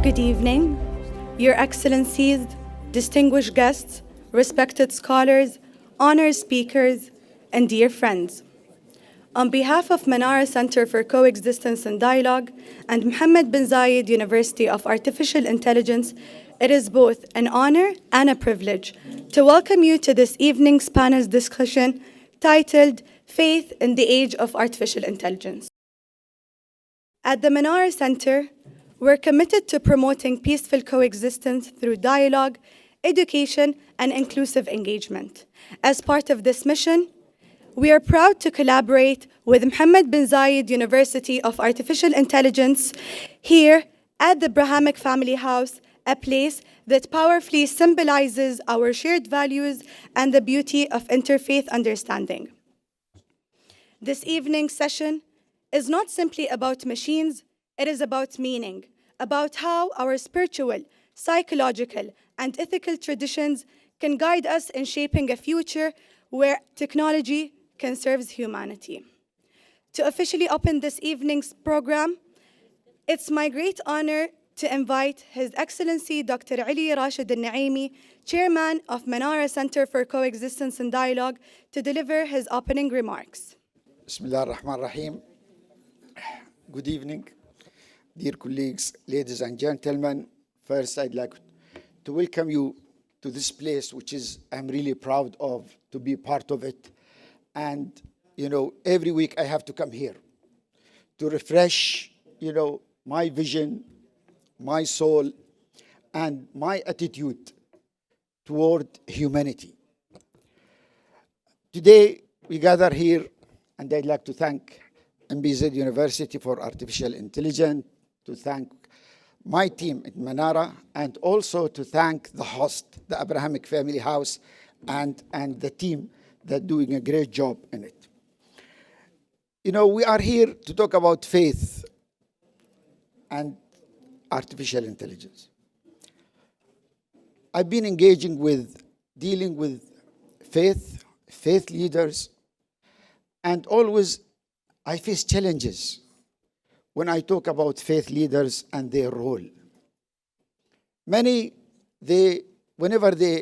Good evening, Your Excellencies, distinguished guests, respected scholars, honored speakers, and dear friends. On behalf of Manara Center for Coexistence and Dialogue and Mohammed bin Zayed University of Artificial Intelligence, it is both an honor and a privilege to welcome you to this evening's panel's discussion titled Faith in the Age of Artificial Intelligence. At the Manara Center, we're committed to promoting peaceful coexistence through dialogue, education, and inclusive engagement. As part of this mission, we are proud to collaborate with Mohammed bin Zayed University of Artificial Intelligence here at the Abrahamic Family House, a place that powerfully symbolizes our shared values and the beauty of interfaith understanding. This evening's session is not simply about machines, it is about meaning, about how our spiritual, psychological, and ethical traditions can guide us in shaping a future where technology can serve humanity. To officially open this evening's program, it's my great honor to invite His Excellency Dr. Ali Rashid al-Naimi, Chairman of Manara Center for Coexistence and Dialogue, to deliver his opening remarks. Bismillah ar-Rahman ar-Rahim. Good evening, dear colleagues, ladies and gentlemen. First, I'd like to welcome you to this place, which I'm really proud of to be part of it. And, every week I have to come here to refresh, my vision, my soul, and my attitude toward humanity. Today, we gather here, and I'd like to thank MBZ University for Artificial Intelligence, to thank my team at Manara, and also to thank the host, the Abrahamic Family House, and the team that doing a great job in it. We are here to talk about faith and artificial intelligence. I've been dealing with faith leaders, and always I face challenges when I talk about faith leaders and their role. Whenever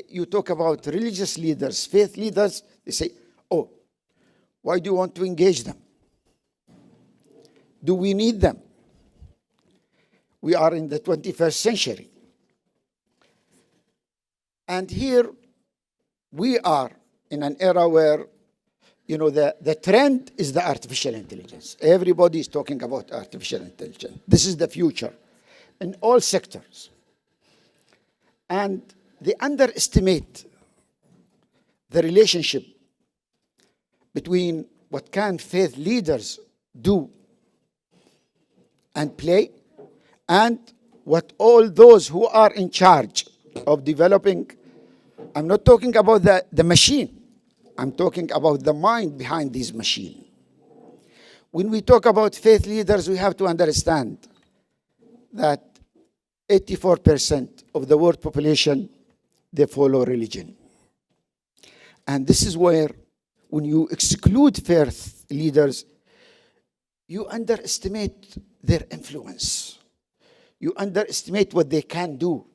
you talk about religious leaders, faith leaders, they say, oh, why do you want to engage them? Do we need them? We are in the 21st century. And here we are in an era where, the trend is the artificial intelligence. Everybody is talking about artificial intelligence. This is the future in all sectors. And they underestimate the relationship between what can faith leaders do and play, and what all those who are in charge of developing. I'm not talking about the machine. I'm talking about the mind behind this machine. When we talk about faith leaders, we have to understand that 84% of the world population, they follow religion. And this is where, when you exclude faith leaders, you underestimate their influence. You underestimate what they can do,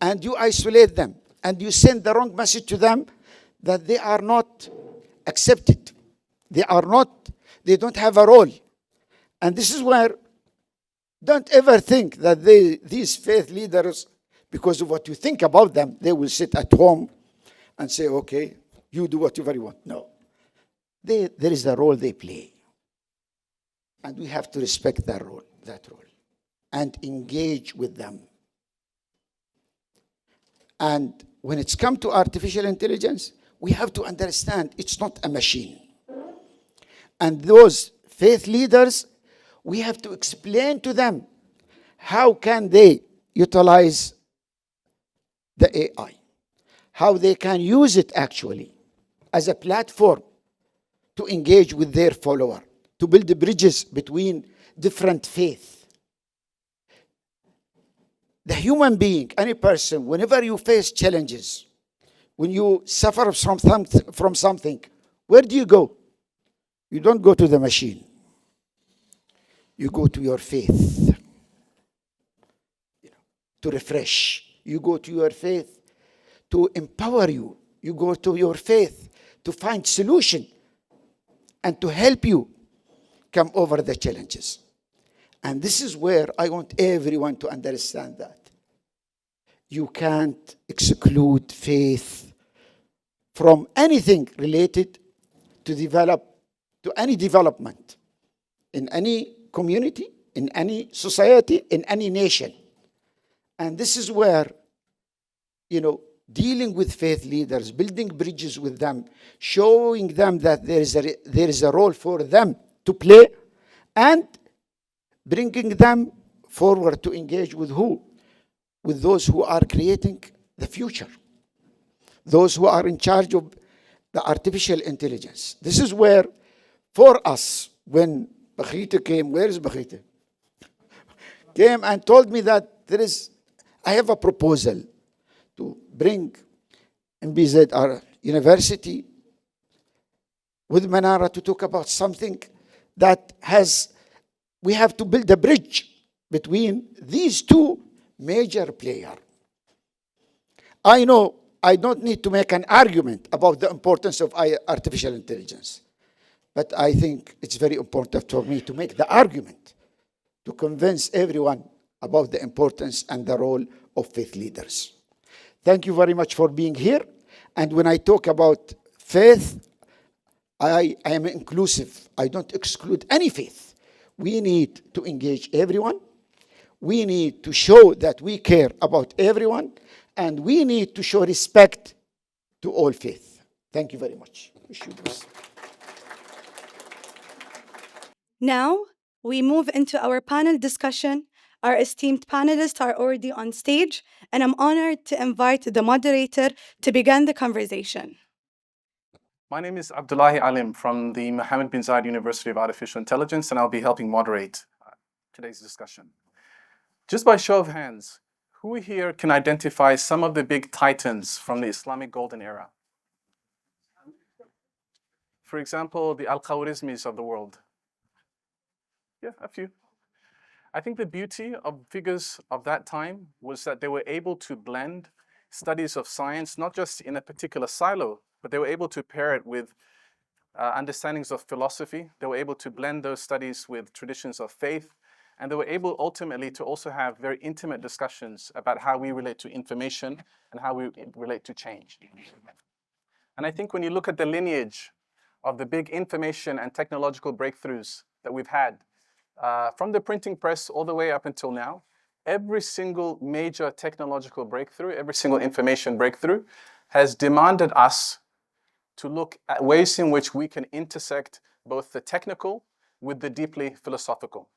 and you isolate them, and you send the wrong message to them that they are not accepted. They don't have a role. And this is where, don't ever think that these faith leaders, because of what you think about them, they will sit at home and say, okay, you do whatever you want. No. There is a role they play. And we have to respect that role, and engage with them. And when it's come to artificial intelligence, we have to understand it's not a machine. And those faith leaders, we have to explain to them how can they utilize the AI, how they can use it actually as a platform to engage with their follower, to build the bridges between different faiths. The human being, any person, whenever you face challenges, when you suffer from something, where do you go? You don't go to the machine. You go to your faith. to refresh. You go to your faith to empower you. You go to your faith to find solution and to help you come over the challenges. And this is where I want everyone to understand that. You can't exclude faith from anything related to any development in any community, in any society, in any nation. And this is where, dealing with faith leaders, building bridges with them, showing them that there is a role for them to play, and bringing them forward to engage with who? With those who are creating the future, those who are in charge of the artificial intelligence. This is where, for us, when Bakhita came, where is Bakhita? Came and told me that I have a proposal to bring MBZUAI University with Manara to talk about something that we have to build a bridge between these two major players. I know I don't need to make an argument about the importance of artificial intelligence, but I think it's very important for me to make the argument to convince everyone about the importance and the role of faith leaders. Thank you very much for being here. And when I talk about faith, I am inclusive. I don't exclude any faith. We need to engage everyone. We need to show that we care about everyone. And we need to show respect to all faith. Thank you very much. Now, we move into our panel discussion. Our esteemed panelists are already on stage, and I'm honored to invite the moderator to begin the conversation. My name is Abdullahi Alim from the Mohammed bin Zayed University of Artificial Intelligence, and I'll be helping moderate today's discussion. Just by show of hands, who here can identify some of the big titans from the Islamic Golden Era? For example, the Al-Khwarizmis of the world. Yeah, a few. I think the beauty of figures of that time was that they were able to blend studies of science, not just in a particular silo, but they were able to pair it with understandings of philosophy. They were able to blend those studies with traditions of faith. And they were able ultimately to also have very intimate discussions about how we relate to information and how we relate to change. And I think when you look at the lineage of the big information and technological breakthroughs that we've had, from the printing press all the way up until now, every single major technological breakthrough, every single information breakthrough has demanded us to look at ways in which we can intersect both the technical with the deeply philosophical.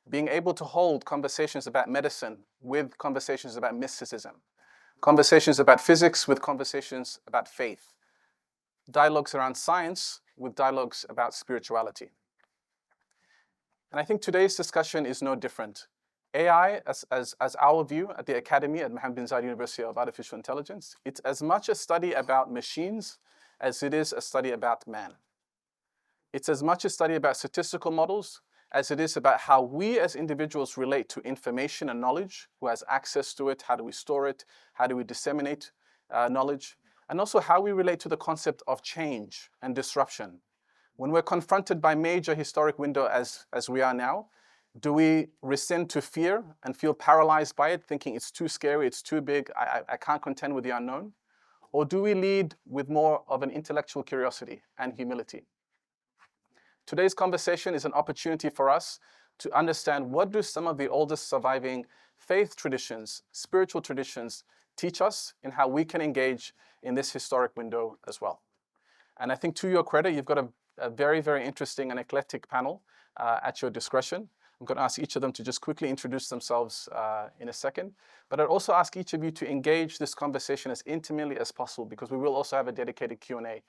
Being able to hold conversations about medicine with conversations about mysticism, conversations about physics with conversations about faith, dialogues around science with dialogues about spirituality. And I think today's discussion is no different. AI, as our view at the Academy at Mohammed bin Zayed University of Artificial Intelligence, it's as much a study about machines as it is a study about man. It's as much a study about statistical models as it is about how we as individuals relate to information and knowledge, who has access to it, how do we store it, how do we disseminate knowledge, and also how we relate to the concept of change and disruption. When we're confronted by major historic window as we are now, do we rescind to fear and feel paralyzed by it, thinking it's too scary, it's too big, I can't contend with the unknown? Or do we lead with more of an intellectual curiosity and humility? Today's conversation is an opportunity for us to understand what do some of the oldest surviving faith traditions, spiritual traditions, teach us in how we can engage in this historic window as well. And I think to your credit, you've got a very, very interesting and eclectic panel at your discretion. I'm going to ask each of them to just quickly introduce themselves in a second. But I'd also ask each of you to engage this conversation as intimately as possible, because we will also have a dedicated Q&A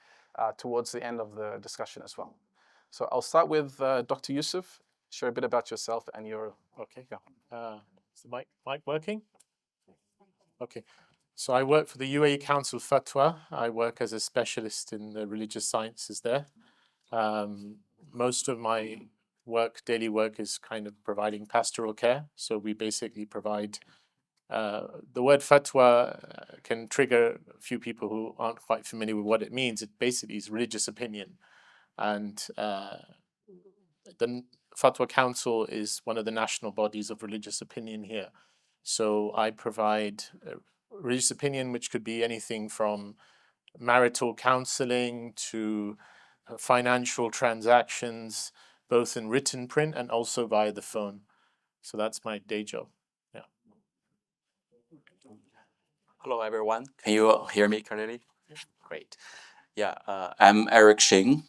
towards the end of the discussion as well. So I'll start with Dr. Yusuf. Share a bit about yourself and your... Okay, go. Is the mic working? Okay. So I work for the UAE Council Fatwa. I work as a specialist in the religious sciences there. Most of my daily work is kind of providing pastoral care. So we basically provide The word fatwa can trigger a few people who aren't quite familiar with what it means. It basically is religious opinion. And the Fatwa Council is one of the national bodies of religious opinion here. So I provide religious opinion, which could be anything from marital counseling to financial transactions, both in written print and also via the phone. So that's my day job. Yeah. Hello, everyone. Can you hear me clearly? Great. Yeah, I'm Eric Xing.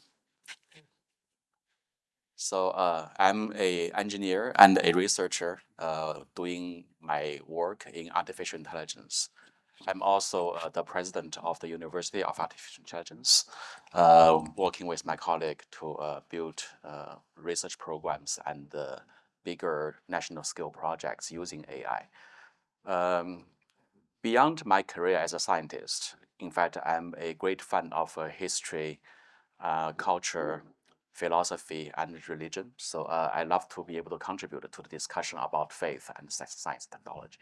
So I'm an engineer and a researcher doing my work in artificial intelligence. I'm also the president of the University of Artificial Intelligence, working with my colleague to build research programs and bigger national scale projects using AI. Beyond my career as a scientist, in fact, I'm a great fan of history, culture, philosophy, and religion. So I love to be able to contribute to the discussion about faith and science technology.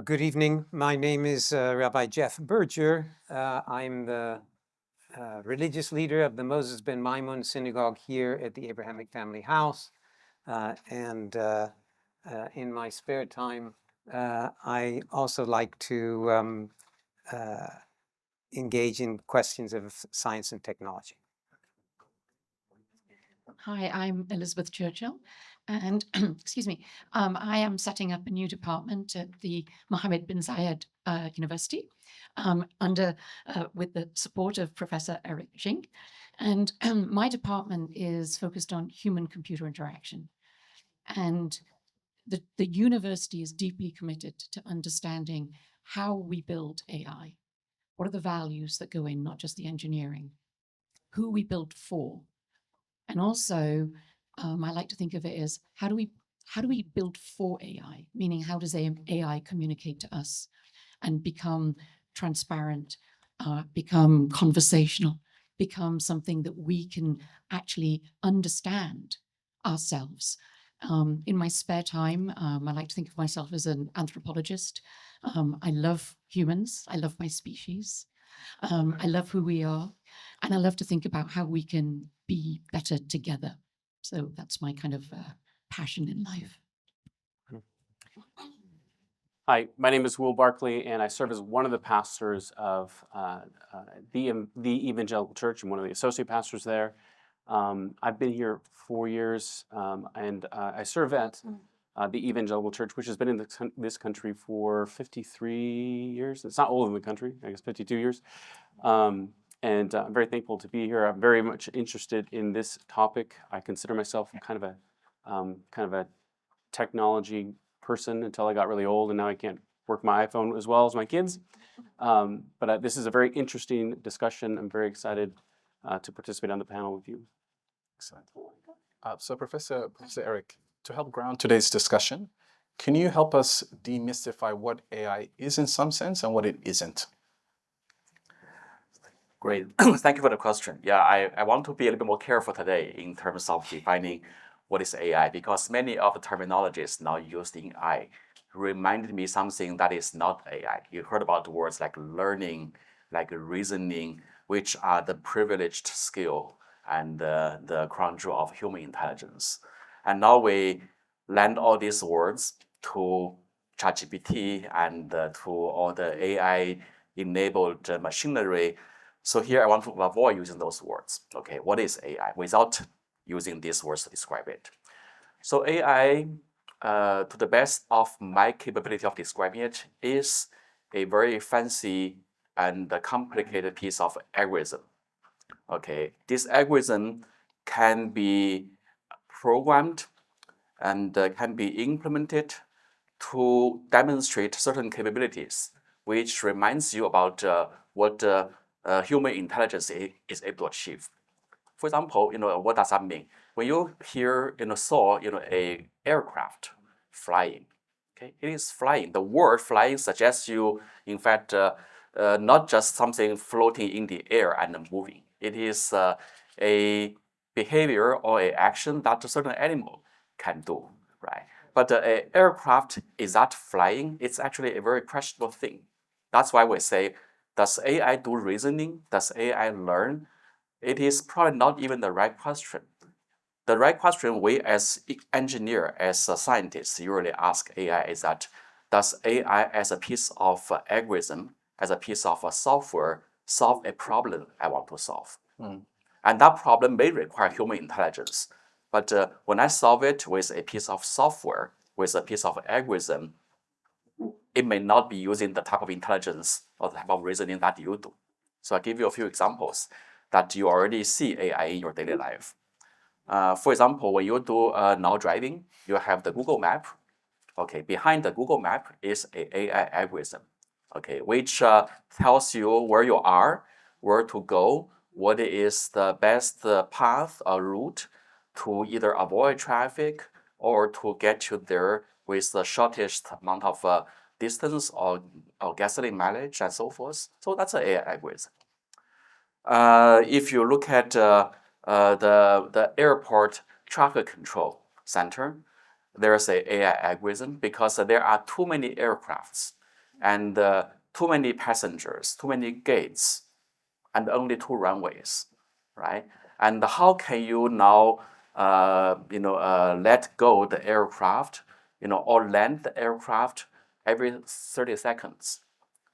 Good evening. My name is Rabbi Jeff Berger. I'm the religious leader of the Moses ben Maimon Synagogue here at the Abrahamic Family House. And in my spare time, I also like to engage in questions of science and technology. Hi, I'm Elizabeth Churchill, and excuse me, I am setting up a new department at the Mohammed bin Zayed University with the support of Professor Eric Xing. And my department is focused on human-computer interaction. And the university is deeply committed to understanding how we build AI. What are the values that go in, not just the engineering? Who we build for? And also, I like to think of it as how do we build for AI? Meaning, how does AI communicate to us and become transparent, become conversational, become something that we can actually understand ourselves? In my spare time, I like to think of myself as an anthropologist. I love humans. I love my species. I love who we are. And I love to think about how we can be better together. So that's my kind of passion in life. Hi, my name is Will Barkley, and I serve as one of the pastors of the Evangelical Church and one of the associate pastors there. I've been here 4 years, and I serve at the Evangelical Church, which has been in this country for 53 years. It's not old in the country, I guess 52 years. And I'm very thankful to be here. I'm very much interested in this topic. I consider myself kind of a technology person until I got really old, and now I can't work my iPhone as well as my kids. But this is a very interesting discussion. I'm very excited to participate on the panel with you. Excellent. So Professor Eric, to help ground today's discussion, can you help us demystify what AI is in some sense and what it isn't? Great. Thank you for the question. Yeah, I want to be a little bit more careful today in terms of defining what is AI, because many of the terminologies now used in AI reminded me something that is not AI. You heard about words like learning, like reasoning, which are the privileged skill and the crown jewel of human intelligence. And now we lend all these words to ChatGPT and to all the AI-enabled machinery. So here I want to avoid using those words. Okay, what is AI? Without using these words to describe it. So AI, to the best of my capability of describing it, is a very fancy and complicated piece of algorithm. Okay, this algorithm can be programmed and can be implemented to demonstrate certain capabilities, which reminds you about what human intelligence is able to achieve. For example, what does that mean? When you hear, saw, a aircraft flying, okay, it is flying. The word flying suggests you, in fact, not just something floating in the air and moving. It is a behavior or an action that a certain animal can do, right? But an aircraft, is that flying? It's actually a very questionable thing. That's why we say, does AI do reasoning? Does AI learn? It is probably not even the right question. The right question we as engineer, as a scientist, usually ask AI is that, does AI as a piece of algorithm, as a piece of software, solve a problem I want to solve? And that problem may require human intelligence. But when I solve it with a piece of software, with a piece of algorithm, it may not be using the type of intelligence or the type of reasoning that you do. So I'll give you a few examples that you already see AI in your daily life. For example, when you do now driving, you have the Google Map. Okay, behind the Google Map is an AI algorithm, okay, which tells you where you are, where to go, what is the best path or route to either avoid traffic or to get you there with the shortest amount of distance or gasoline mileage and so forth. So that's an AI algorithm. If you look at the airport traffic control center, there's an AI algorithm because there are too many aircrafts and too many passengers, too many gates, and only 2 runways, right? And how can you now, let go the aircraft, or land the aircraft every 30 seconds?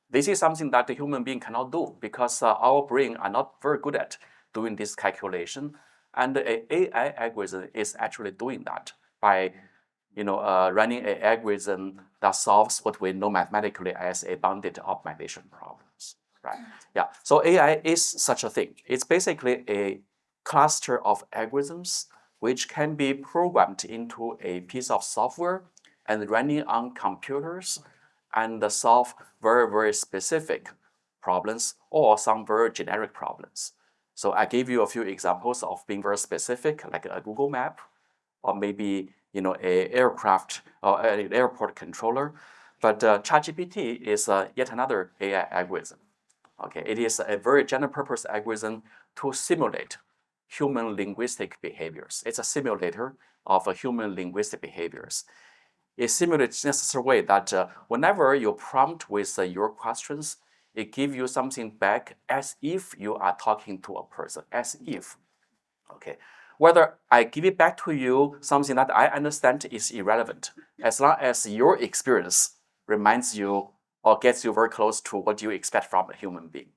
This is something that the human being cannot do because our brain are not very good at doing this calculation. And the AI algorithm is actually doing that by running an algorithm that solves what we know mathematically as a bounded optimization problems, right? Yeah, so AI is such a thing. It's basically a cluster of algorithms which can be programmed into a piece of software and running on computers and solve very, very specific problems or some very generic problems. So I gave you a few examples of being very specific, like a Google Map, or maybe a aircraft or an airport controller. But ChatGPT is yet another AI algorithm. Okay, it is a very general purpose algorithm to simulate human linguistic behaviors. It's a simulator of human linguistic behaviors. It simulates in such a way that whenever you prompt with your questions, it gives you something back as if you are talking to a person, as if. Okay. Whether I give it back to you something that I understand is irrelevant, as long as your experience reminds you or gets you very close to what you expect from a human being.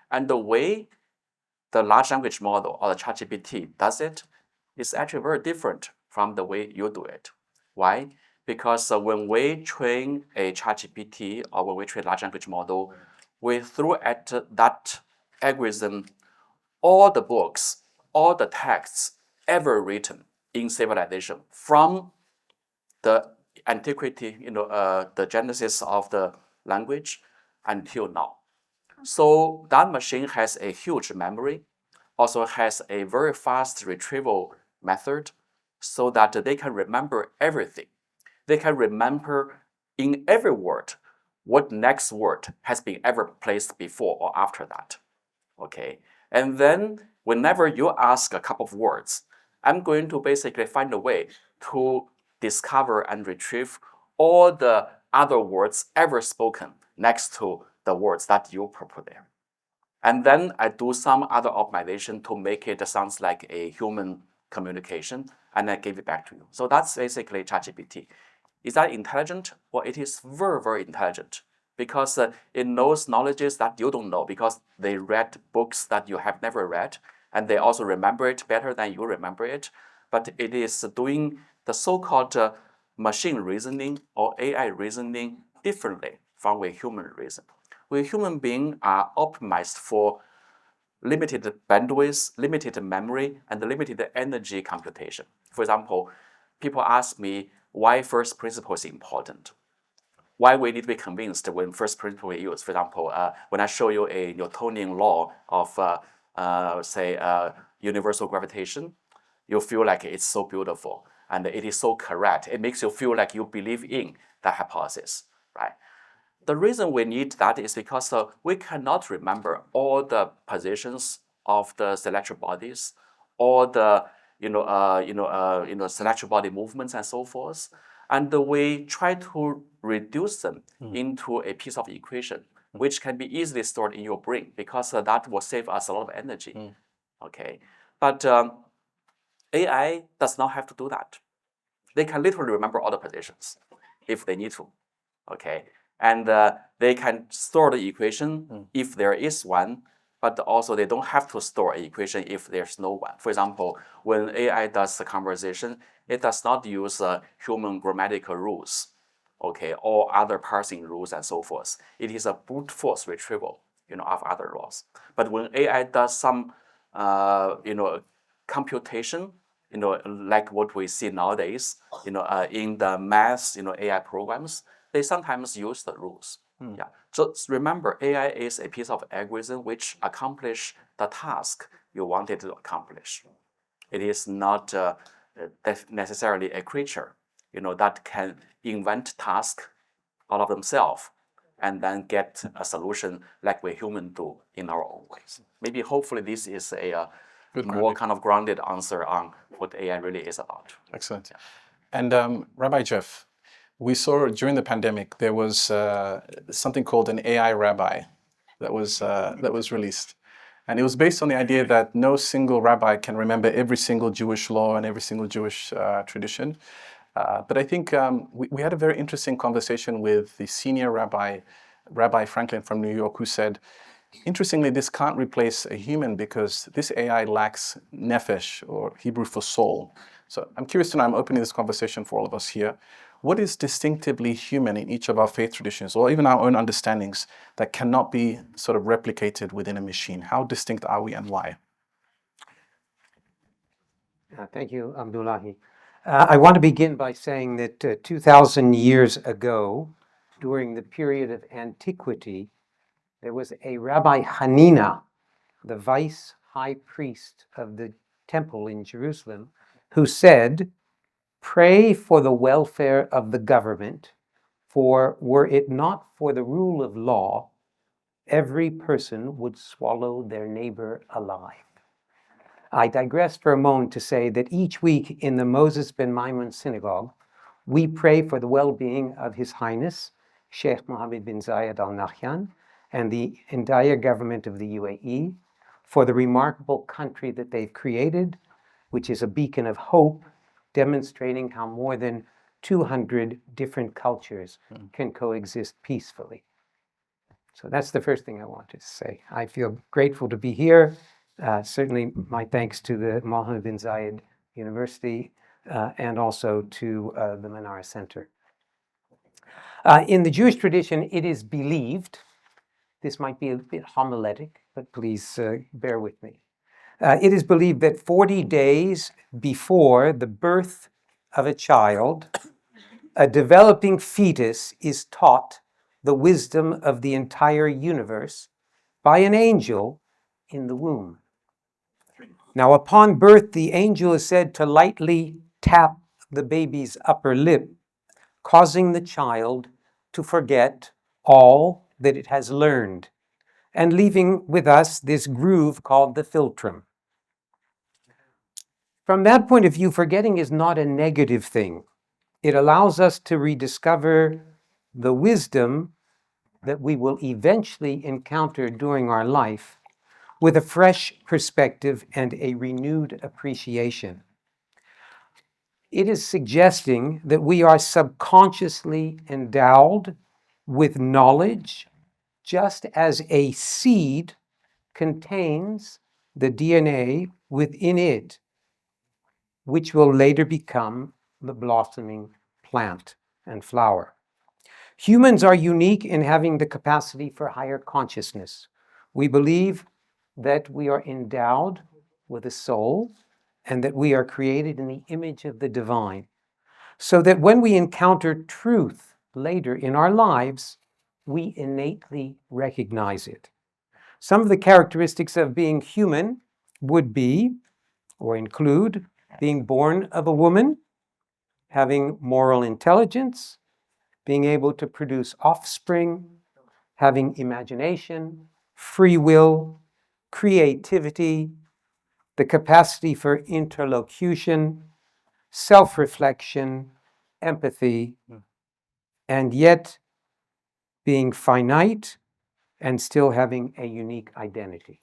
And the way the large language model or the ChatGPT does it is actually very different from the way you do it. Why? Because when we train a ChatGPT or when we train a large language model, we throw at that algorithm all the books, all the texts ever written in civilization from the antiquity, the genesis of the language until now. So that machine has a huge memory, also has a very fast retrieval method so that they can remember everything. They can remember in every word what next word has been ever placed before or after that. Okay, and then whenever you ask a couple of words, I'm going to basically find a way to discover and retrieve all the other words ever spoken next to the words that you put there. And then I do some other optimization to make it sounds like a human communication, and I give it back to you. So that's basically ChatGPT. Is that intelligent? Well, it is very, very intelligent because it knows knowledges that you don't know because they read books that you have never read, and they also remember it better than you remember it. But it is doing the so-called machine reasoning or AI reasoning differently from a human reason. We human beings are optimized for limited bandwidth, limited memory, and limited energy computation. For example, people ask me why first principle is important. Why we need to be convinced when first principle is used. For example, when I show you a Newtonian law of, universal gravitation, you feel like it's so beautiful and it is so correct. It makes you feel like you believe in that hypothesis, right? The reason we need that is because we cannot remember all the positions of the celestial bodies, all the celestial body movements and so forth. And we try to reduce them into a piece of equation, which can be easily stored in your brain, because that will save us a lot of energy. Okay, but AI does not have to do that. They can literally remember all the positions if they need to. Okay, and they can store the equation if there is one, but also they don't have to store an equation if there's no one. For example, when AI does the conversation, it does not use human grammatical rules, okay, or other parsing rules and so forth. It is a brute force retrieval, of other laws. But when AI does some, computation, like what we see nowadays, in the math, AI programs, they sometimes use the rules. Yeah. So remember, AI is a piece of algorithm which accomplish the task you wanted to accomplish. It is not necessarily a creature, that can invent tasks all of themselves and then get a solution like we humans do in our own ways. Maybe hopefully this is a more kind of grounded answer on what AI really is about. Excellent. Yeah. And Rabbi Jeff, we saw during the pandemic there was something called an AI rabbi that was released, and it was based on the idea that no single rabbi can remember every single Jewish law and every single Jewish tradition. But I think we had a very interesting conversation with the senior rabbi, Rabbi Franklin from New York, who said, interestingly, this can't replace a human because this AI lacks nefesh, or Hebrew for soul. So I'm curious to know, I'm opening this conversation for all of us here. What is distinctively human in each of our faith traditions, or even our own understandings, that cannot be sort of replicated within a machine? How distinct are we and why? Thank you, Abdullahi. I want to begin by saying that 2,000 years ago, during the period of antiquity, there was a Rabbi Hanina, the vice high priest of the temple in Jerusalem, who said, "Pray for the welfare of the government, for were it not for the rule of law, every person would swallow their neighbor alive." I digress for a moment to say that each week in the Moses ben Maimon synagogue, we pray for the well-being of His Highness, Sheikh Mohammed bin Zayed Al Nahyan, and the entire government of the UAE, for the remarkable country that they've created, which is a beacon of hope, demonstrating how more than 200 different cultures can coexist peacefully. So that's the first thing I wanted to say. I feel grateful to be here. Certainly my thanks to the Mohammed bin Zayed University and also to the Manara Center. In the Jewish tradition, it is believed, this might be a bit homiletic, but please bear with me. It is believed that 40 days before the birth of a child, a developing fetus is taught the wisdom of the entire universe by an angel in the womb. Now, upon birth, the angel is said to lightly tap the baby's upper lip, causing the child to forget all that it has learned, and leaving with us this groove called the philtrum. From that point of view, forgetting is not a negative thing. It allows us to rediscover the wisdom that we will eventually encounter during our life with a fresh perspective and a renewed appreciation. It is suggesting that we are subconsciously endowed with knowledge, just as a seed contains the DNA within it, which will later become the blossoming plant and flower. Humans are unique in having the capacity for higher consciousness. We believe that we are endowed with a soul and that we are created in the image of the divine, so that when we encounter truth later in our lives, we innately recognize it. Some of the characteristics of being human would be, or include, being born of a woman, having moral intelligence, being able to produce offspring, having imagination, free will, creativity, the capacity for interlocution, self-reflection, empathy, and yet being finite and still having a unique identity.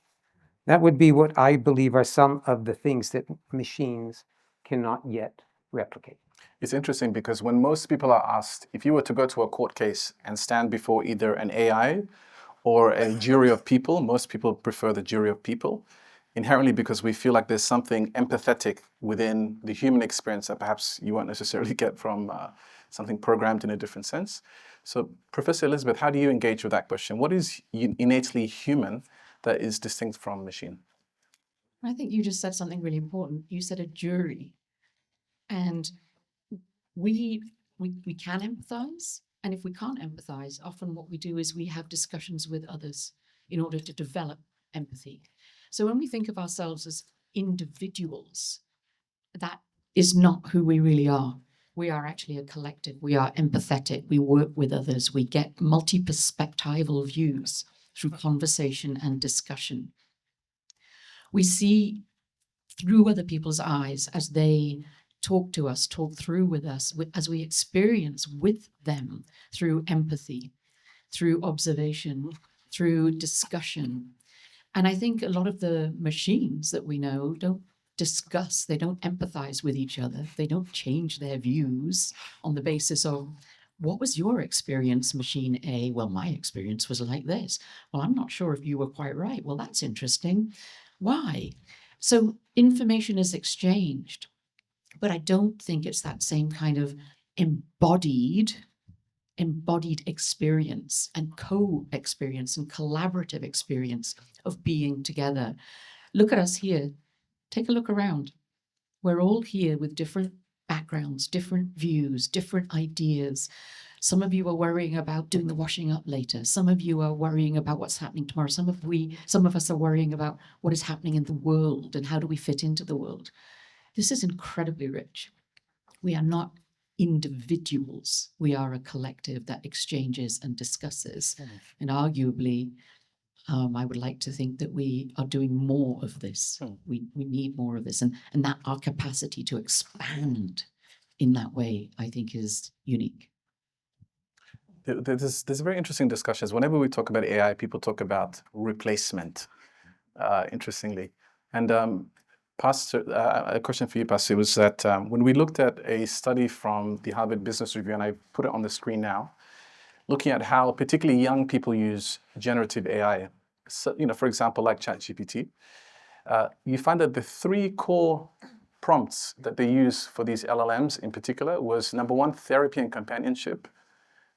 That would be what I believe are some of the things that machines cannot yet replicate. It's interesting because when most people are asked, if you were to go to a court case and stand before either an AI or a jury of people, most people prefer the jury of people, inherently because we feel like there's something empathetic within the human experience that perhaps you won't necessarily get from something programmed in a different sense. So, Professor Elizabeth, how do you engage with that question? What is innately human that is distinct from machine? I think you just said something really important. You said a jury. And we can empathize. And if we can't empathize, often what we do is we have discussions with others in order to develop empathy. So when we think of ourselves as individuals, that is not who we really are. We are actually a collective. We are empathetic. We work with others. We get multi-perspectival views through conversation and discussion. We see through other people's eyes as they talk to us, talk through with us, as we experience with them through empathy, through observation, through discussion. And I think a lot of the machines that we know don't discuss, they don't empathize with each other, they don't change their views on the basis of, what was your experience, machine A? Well, my experience was like this. Well, I'm not sure if you were quite right. Well, that's interesting. Why? So information is exchanged, but I don't think it's that same kind of embodied experience and co-experience and collaborative experience of being together. Look at us here. Take a look around. We're all here with different backgrounds, different views, different ideas. Some of you are worrying about doing the washing up later. Some of you are worrying about what's happening tomorrow. Some of us are worrying about what is happening in the world and how do we fit into the world. This is incredibly rich. We are not individuals. We are a collective that exchanges and discusses. And arguably, I would like to think that we are doing more of this. We need more of this. And that our capacity to expand in that way, I think, is unique. There's very interesting discussions. Whenever we talk about AI, people talk about replacement, interestingly. And Pastor, a question for you, Pastor, was that when we looked at a study from the Harvard Business Review, and I put it on the screen now, looking at how particularly young people use generative AI, so, for example, like ChatGPT, you find that the 3 core prompts that they use for these LLMs in particular was, number 1, therapy and companionship,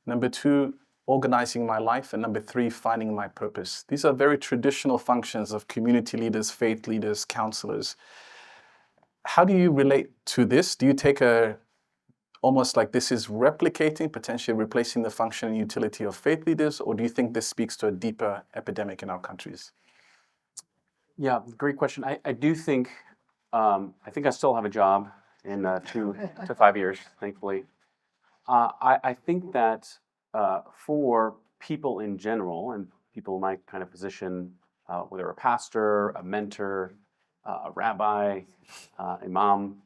number 2, organizing my life, and number 3, finding my purpose. These are very traditional functions of community leaders, faith leaders, counselors. How do you relate to this? Do you take almost like this is replicating, potentially replacing the function and utility of faith leaders, or do you think this speaks to a deeper epidemic in our countries? Yeah, great question. I do think, I think I still have a job in 2 to 5 years, thankfully. I think that for people in general, and people in my kind of position, whether a pastor, a mentor, a rabbi, imam,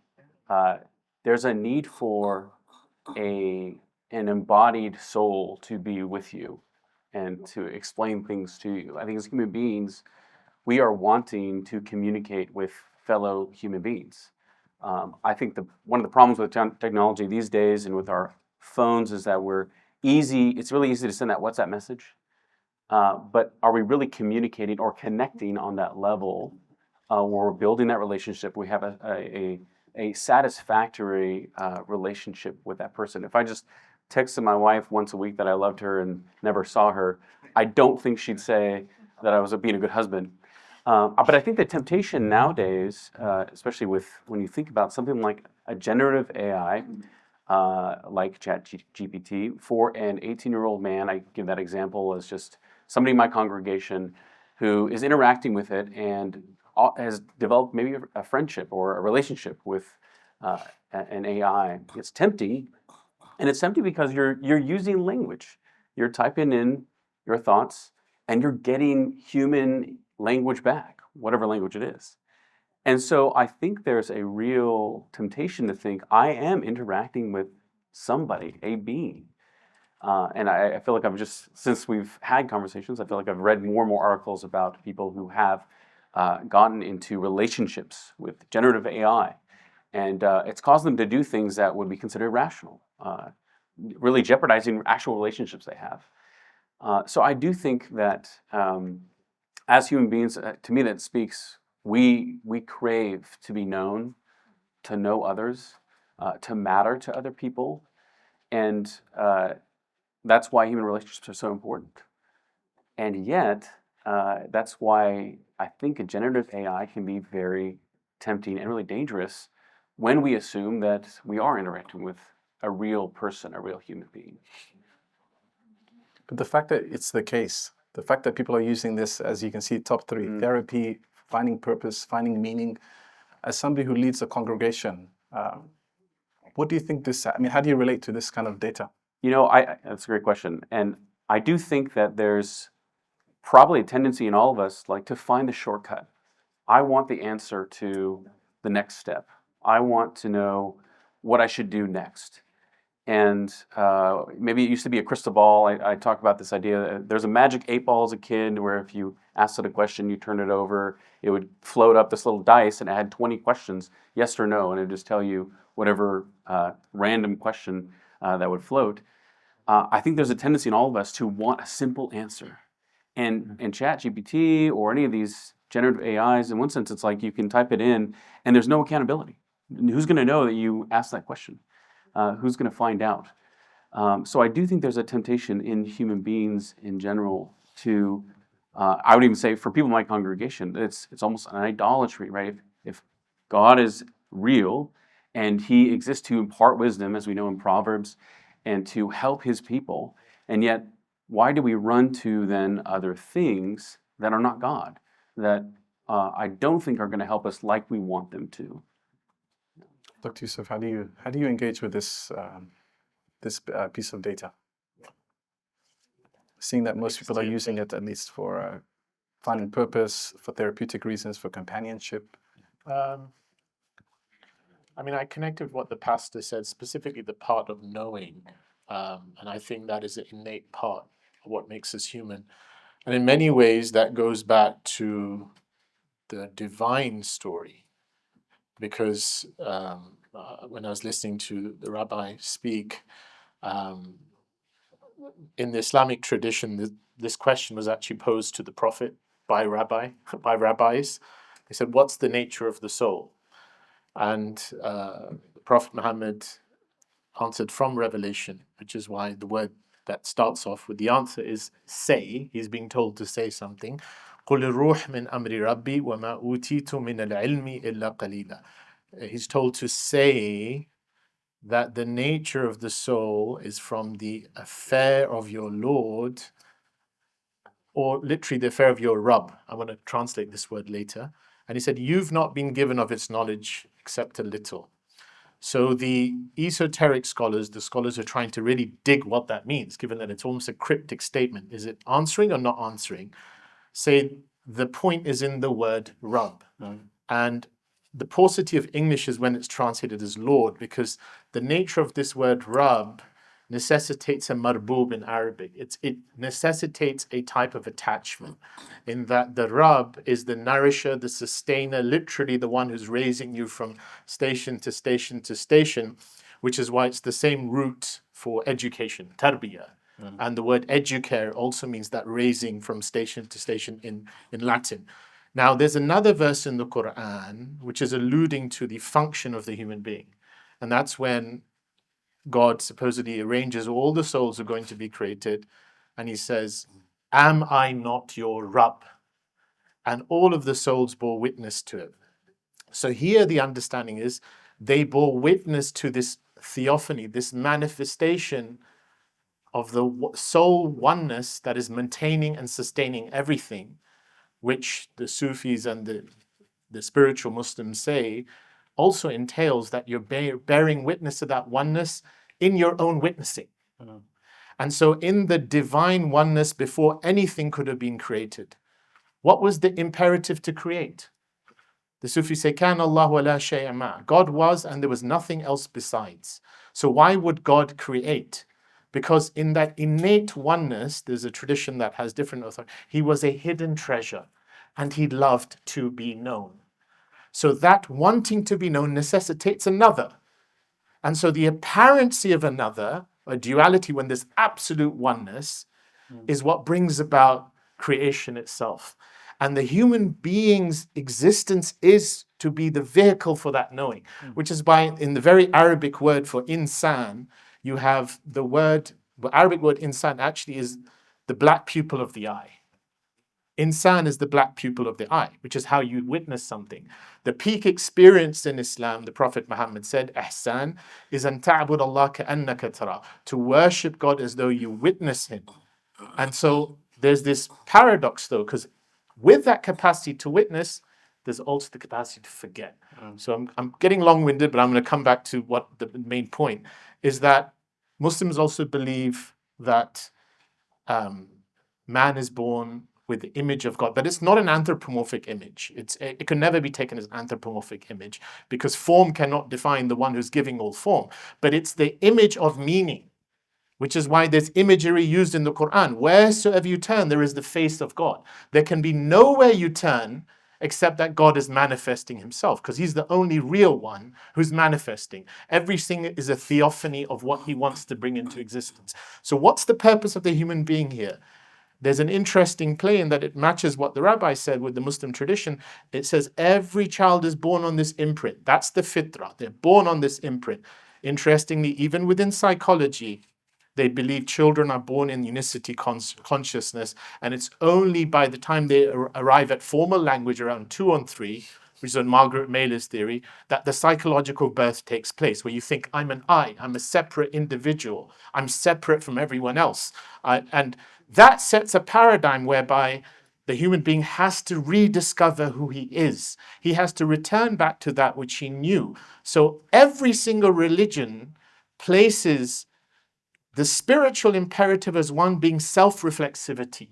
there's a need for an embodied soul to be with you and to explain things to you. I think as human beings, we are wanting to communicate with fellow human beings. I think one of the problems with technology these days and with our phones is that it's really easy to send that WhatsApp message, but are we really communicating or connecting on that level where we're building that relationship? We have a satisfactory relationship with that person. If I just texted my wife once a week that I loved her and never saw her, I don't think she'd say that I was being a good husband. But I think the temptation nowadays, especially when you think about something like a generative AI, like ChatGPT, for an 18-year-old man, I give that example as just somebody in my congregation who is interacting with it and has developed maybe a friendship or a relationship with an AI. It's tempting, and it's tempting because you're using language. You're typing in your thoughts, and you're getting human language back, whatever language it is. And so I think there's a real temptation to think I am interacting with somebody, a being. And I feel like since we've had conversations, I feel like I've read more and more articles about people who have gotten into relationships with generative AI. And it's caused them to do things that would be considered irrational, really jeopardizing actual relationships they have. So I do think that as human beings, to me that speaks, we crave to be known, to know others, to matter to other people. And that's why human relationships are so important. And yet, that's why I think a generative AI can be very tempting and really dangerous when we assume that we are interacting with a real person, a real human being. But the fact that it's the case, the fact that people are using this, as you can see, top three, therapy, finding purpose, finding meaning, as somebody who leads a congregation, what do you think how do you relate to this kind of data? That's a great question. And I do think that there's probably a tendency in all of us, to find the shortcut. I want the answer to the next step. I want to know what I should do next. And maybe it used to be a crystal ball. I talk about this idea. There's a magic 8 ball as a kid where if you asked it a question, you turn it over, it would float up this little dice and it had 20 questions, yes or no, and it would just tell you whatever random question that would float. I think there's a tendency in all of us to want a simple answer. And ChatGPT or any of these generative AIs, in one sense, it's like you can type it in and there's no accountability. Who's going to know that you asked that question? Who's going to find out? So I do think there's a temptation in human beings in general to, I would even say for people in my congregation, it's almost an idolatry, right? If God is real and he exists to impart wisdom, as we know in Proverbs, and to help his people, and yet why do we run to then other things that are not God, that I don't think are going to help us like we want them to? Dr. Yusuf, how do you engage with this piece of data? Seeing that most people are using it at least for finding purpose, for therapeutic reasons, for companionship. I connected with what the pastor said, specifically the part of knowing. And I think that is an innate part of what makes us human. And in many ways, that goes back to the divine story. Because when I was listening to the rabbi speak, in the Islamic tradition, this question was actually posed to the prophet by rabbis. They said, "What's the nature of the soul?" And the Prophet Muhammad answered from Revelation, which is why the word that starts off with the answer is say. He's being told to say something. قُلِ الرُّوحُ مِنْ أَمْرِ رَبِّي وَمَا أُوتِيتُ مِنَ الْعِلْمِ إِلَّا قَلِيلًا. He's told to say that the nature of the soul is from the affair of your Lord, or literally the affair of your Rabb. I'm going to translate this word later. And he said, you've not been given of its knowledge except a little. So the esoteric scholars, the scholars who are trying to really dig what that means, given that it's almost a cryptic statement, is it answering or not answering, say the point is in the word Rabb. And the paucity of English is when it's translated as Lord, because the nature of this word Rabb necessitates a marbub in Arabic. It necessitates a type of attachment, in that the Rabb is the nourisher, the sustainer, literally the one who's raising you from station to station to station, which is why it's the same root for education, tarbiyah. And the word educare also means that raising from station to station in Latin. Now, there's another verse in the Quran which is alluding to the function of the human being. And that's when God supposedly arranges all the souls are going to be created. And he says, am I not your Rabb? And all of the souls bore witness to it. So here the understanding is they bore witness to this theophany, this manifestation of the soul oneness that is maintaining and sustaining everything, which the Sufis and the spiritual Muslims say also entails that you're bearing witness to that oneness in your own witnessing. And so in the divine oneness, before anything could have been created, what was the imperative to create? The Sufis say, "Kan Allah wa la shay'a ma." God was and there was nothing else besides. So why would God create? Because in that innate oneness, there's a tradition that has different authority. He was a hidden treasure and he loved to be known. So that wanting to be known necessitates another. And so the apparency of another, a duality when there's absolute oneness, is what brings about creation itself. And the human being's existence is to be the vehicle for that knowing, which is why in the very Arabic word for insan, you have the Arabic word insan actually is the black pupil of the eye. Insan is the black pupil of the eye, which is how you witness something. The peak experience in Islam, the Prophet Muhammad said, ihsan is an ta'bud Allah ka'annaka tara, to worship God as though you witness him. And so there's this paradox though, because with that capacity to witness, there's also the capacity to forget. So I'm getting long-winded, but I'm going to come back to what the main point is, that Muslims also believe that man is born with the image of God, but it's not an anthropomorphic image. It can never be taken as an anthropomorphic image because form cannot define the one who's giving all form, but it's the image of meaning, which is why there's imagery used in the Quran. Wheresoever you turn, there is the face of God. There can be nowhere you turn except that God is manifesting himself, because he's the only real one who's manifesting. Everything is a theophany of what he wants to bring into existence. So what's the purpose of the human being here? There's an interesting play in that it matches what the rabbi said with the Muslim tradition. It says every child is born on this imprint. That's the fitrah. They're born on this imprint. Interestingly, even within psychology, they believe children are born in unicity consciousness, and it's only by the time they arrive at formal language around 2 or 3, which is on Margaret Mailer's theory, that the psychological birth takes place, where you think, I'm an I, I'm a separate individual, I'm separate from everyone else. And that sets a paradigm whereby the human being has to rediscover who he is. He has to return back to that which he knew. So every single religion places the spiritual imperative as one being self-reflexivity,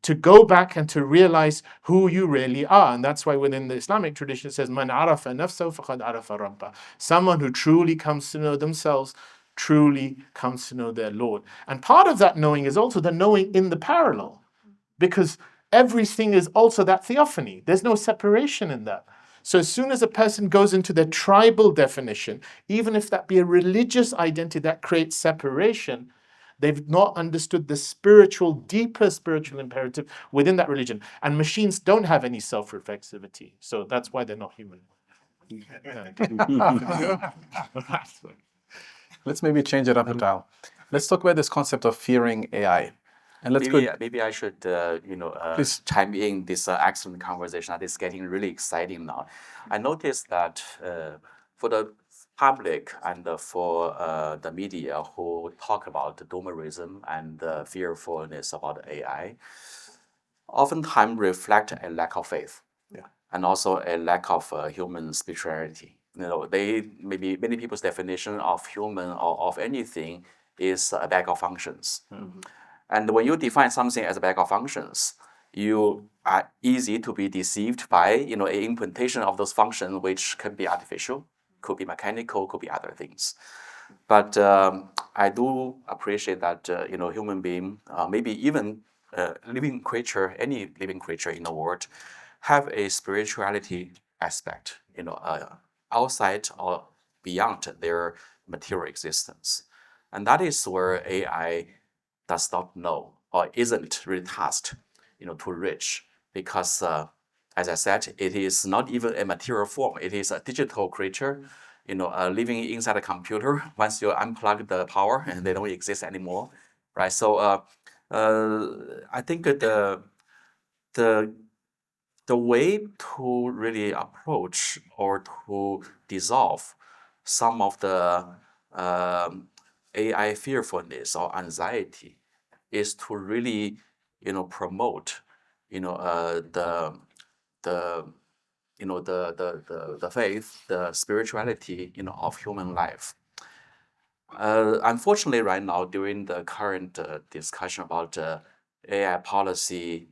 to go back and to realize who you really are. And that's why within the Islamic tradition it says, Man arafa nafsahu faqad arafa rabbah. Someone who truly comes to know themselves truly comes to know their Lord. And part of that knowing is also the knowing in the parallel, because everything is also that theophany. There's no separation in that. So as soon as a person goes into their tribal definition, even if that be a religious identity that creates separation, they've not understood the spiritual, deeper spiritual imperative within that religion. And machines don't have any self-reflexivity. So that's why they're not human. Let's maybe change it up a dial. Let's talk about this concept of fearing AI. And maybe I should, please chime in this excellent conversation that is getting really exciting now. I noticed that for the public and for the media who talk about doomerism and fearfulness about AI, oftentimes reflect a lack of faith, and also a lack of human spirituality. Maybe many people's definition of human or of anything is a bag of functions. And when you define something as a bag of functions, you are easy to be deceived by, an implementation of those functions, which can be artificial, could be mechanical, could be other things. But I do appreciate that, human being, maybe even living creature, any living creature in the world, have a spirituality aspect, outside or beyond their material existence. And that is where AI does not know or isn't really tasked, to reach, because as I said, it is not even a material form. It is a digital creature, living inside a computer. Once you unplug the power, and they don't exist anymore, right? So I think that the way to really approach or to dissolve some of the AI fearfulness or anxiety is to really, promote, the faith, the spirituality, of human life. Unfortunately, right now, during the current discussion about AI policy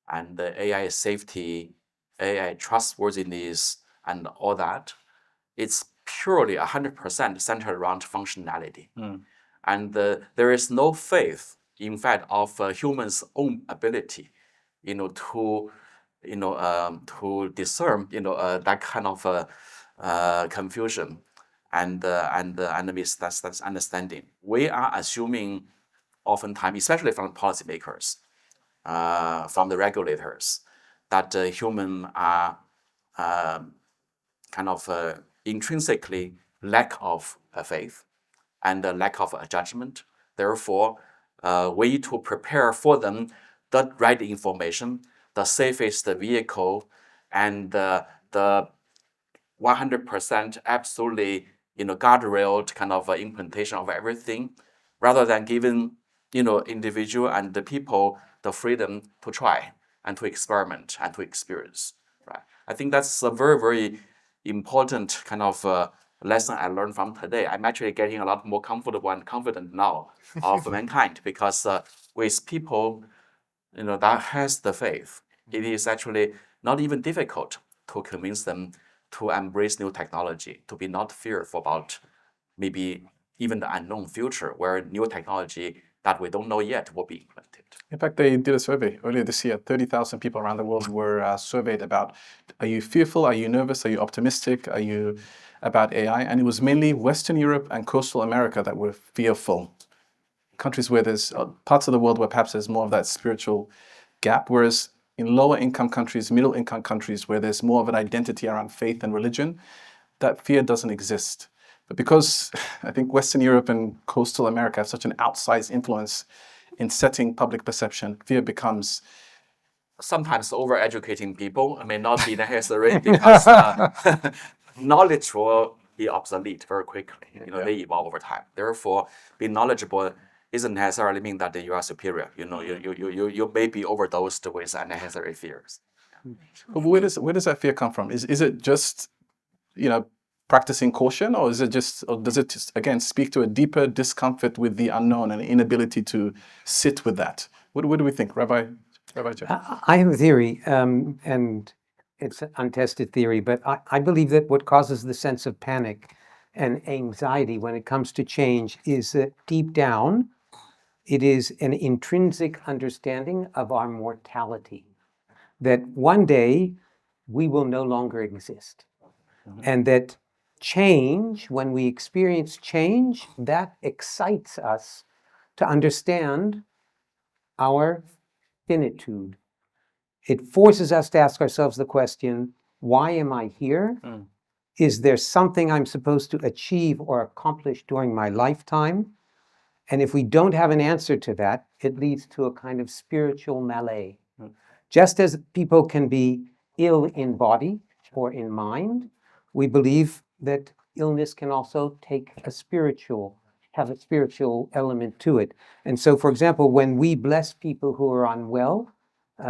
and the AI safety, AI trustworthiness, and all that, it's purely 100% centered around functionality. And there is no faith, in fact, of humans' own ability, to discern, that kind of confusion and misunderstanding. We are assuming, oftentimes, especially from policymakers, from the regulators, that humans are kind of intrinsically lack of faith and a lack of judgment. Therefore, we need to prepare for them the right information, the safest vehicle, and the 100% absolutely guardrailed kind of implementation of everything, rather than giving individual and the people the freedom to try and to experiment and to experience. Right? I think that's a very, very important kind of lesson I learned from today. I'm actually getting a lot more comfortable and confident now of mankind, because with people that has the faith, it is actually not even difficult to convince them to embrace new technology, to be not fearful about maybe even the unknown future where new technology that we don't know yet will be implemented. In fact, they did a survey earlier this year. 30,000 people around the world were surveyed about, are you fearful, are you nervous, are you optimistic, are you about AI? And it was mainly Western Europe and coastal America that were fearful. Countries where there's parts of the world where perhaps there's more of that spiritual gap, whereas in lower income countries, middle income countries, where there's more of an identity around faith and religion, that fear doesn't exist. But because I think Western Europe and coastal America have such an outsized influence in setting public perception, fear becomes sometimes over-educating people may not be necessary, because knowledge will be obsolete very quickly. They evolve over time. Therefore, being knowledgeable isn't necessarily mean that you are superior. You may be overdosed with unnecessary fears. But where does that fear come from? Is it just practicing caution, or does it just again speak to a deeper discomfort with the unknown and inability to sit with that? What do we think, Rabbi Jeff? I have a theory, and it's an untested theory, but I believe that what causes the sense of panic and anxiety when it comes to change is that deep down, it is an intrinsic understanding of our mortality, that one day we will no longer exist. And that change, when we experience change, that excites us to understand our finitude. It forces us to ask ourselves the question, why am I here? Is there something I'm supposed to achieve or accomplish during my lifetime? And if we don't have an answer to that, it leads to a kind of spiritual malaise. Just as people can be ill in body or in mind, we believe that illness can also have a spiritual element to it. And so, for example, when we bless people who are unwell,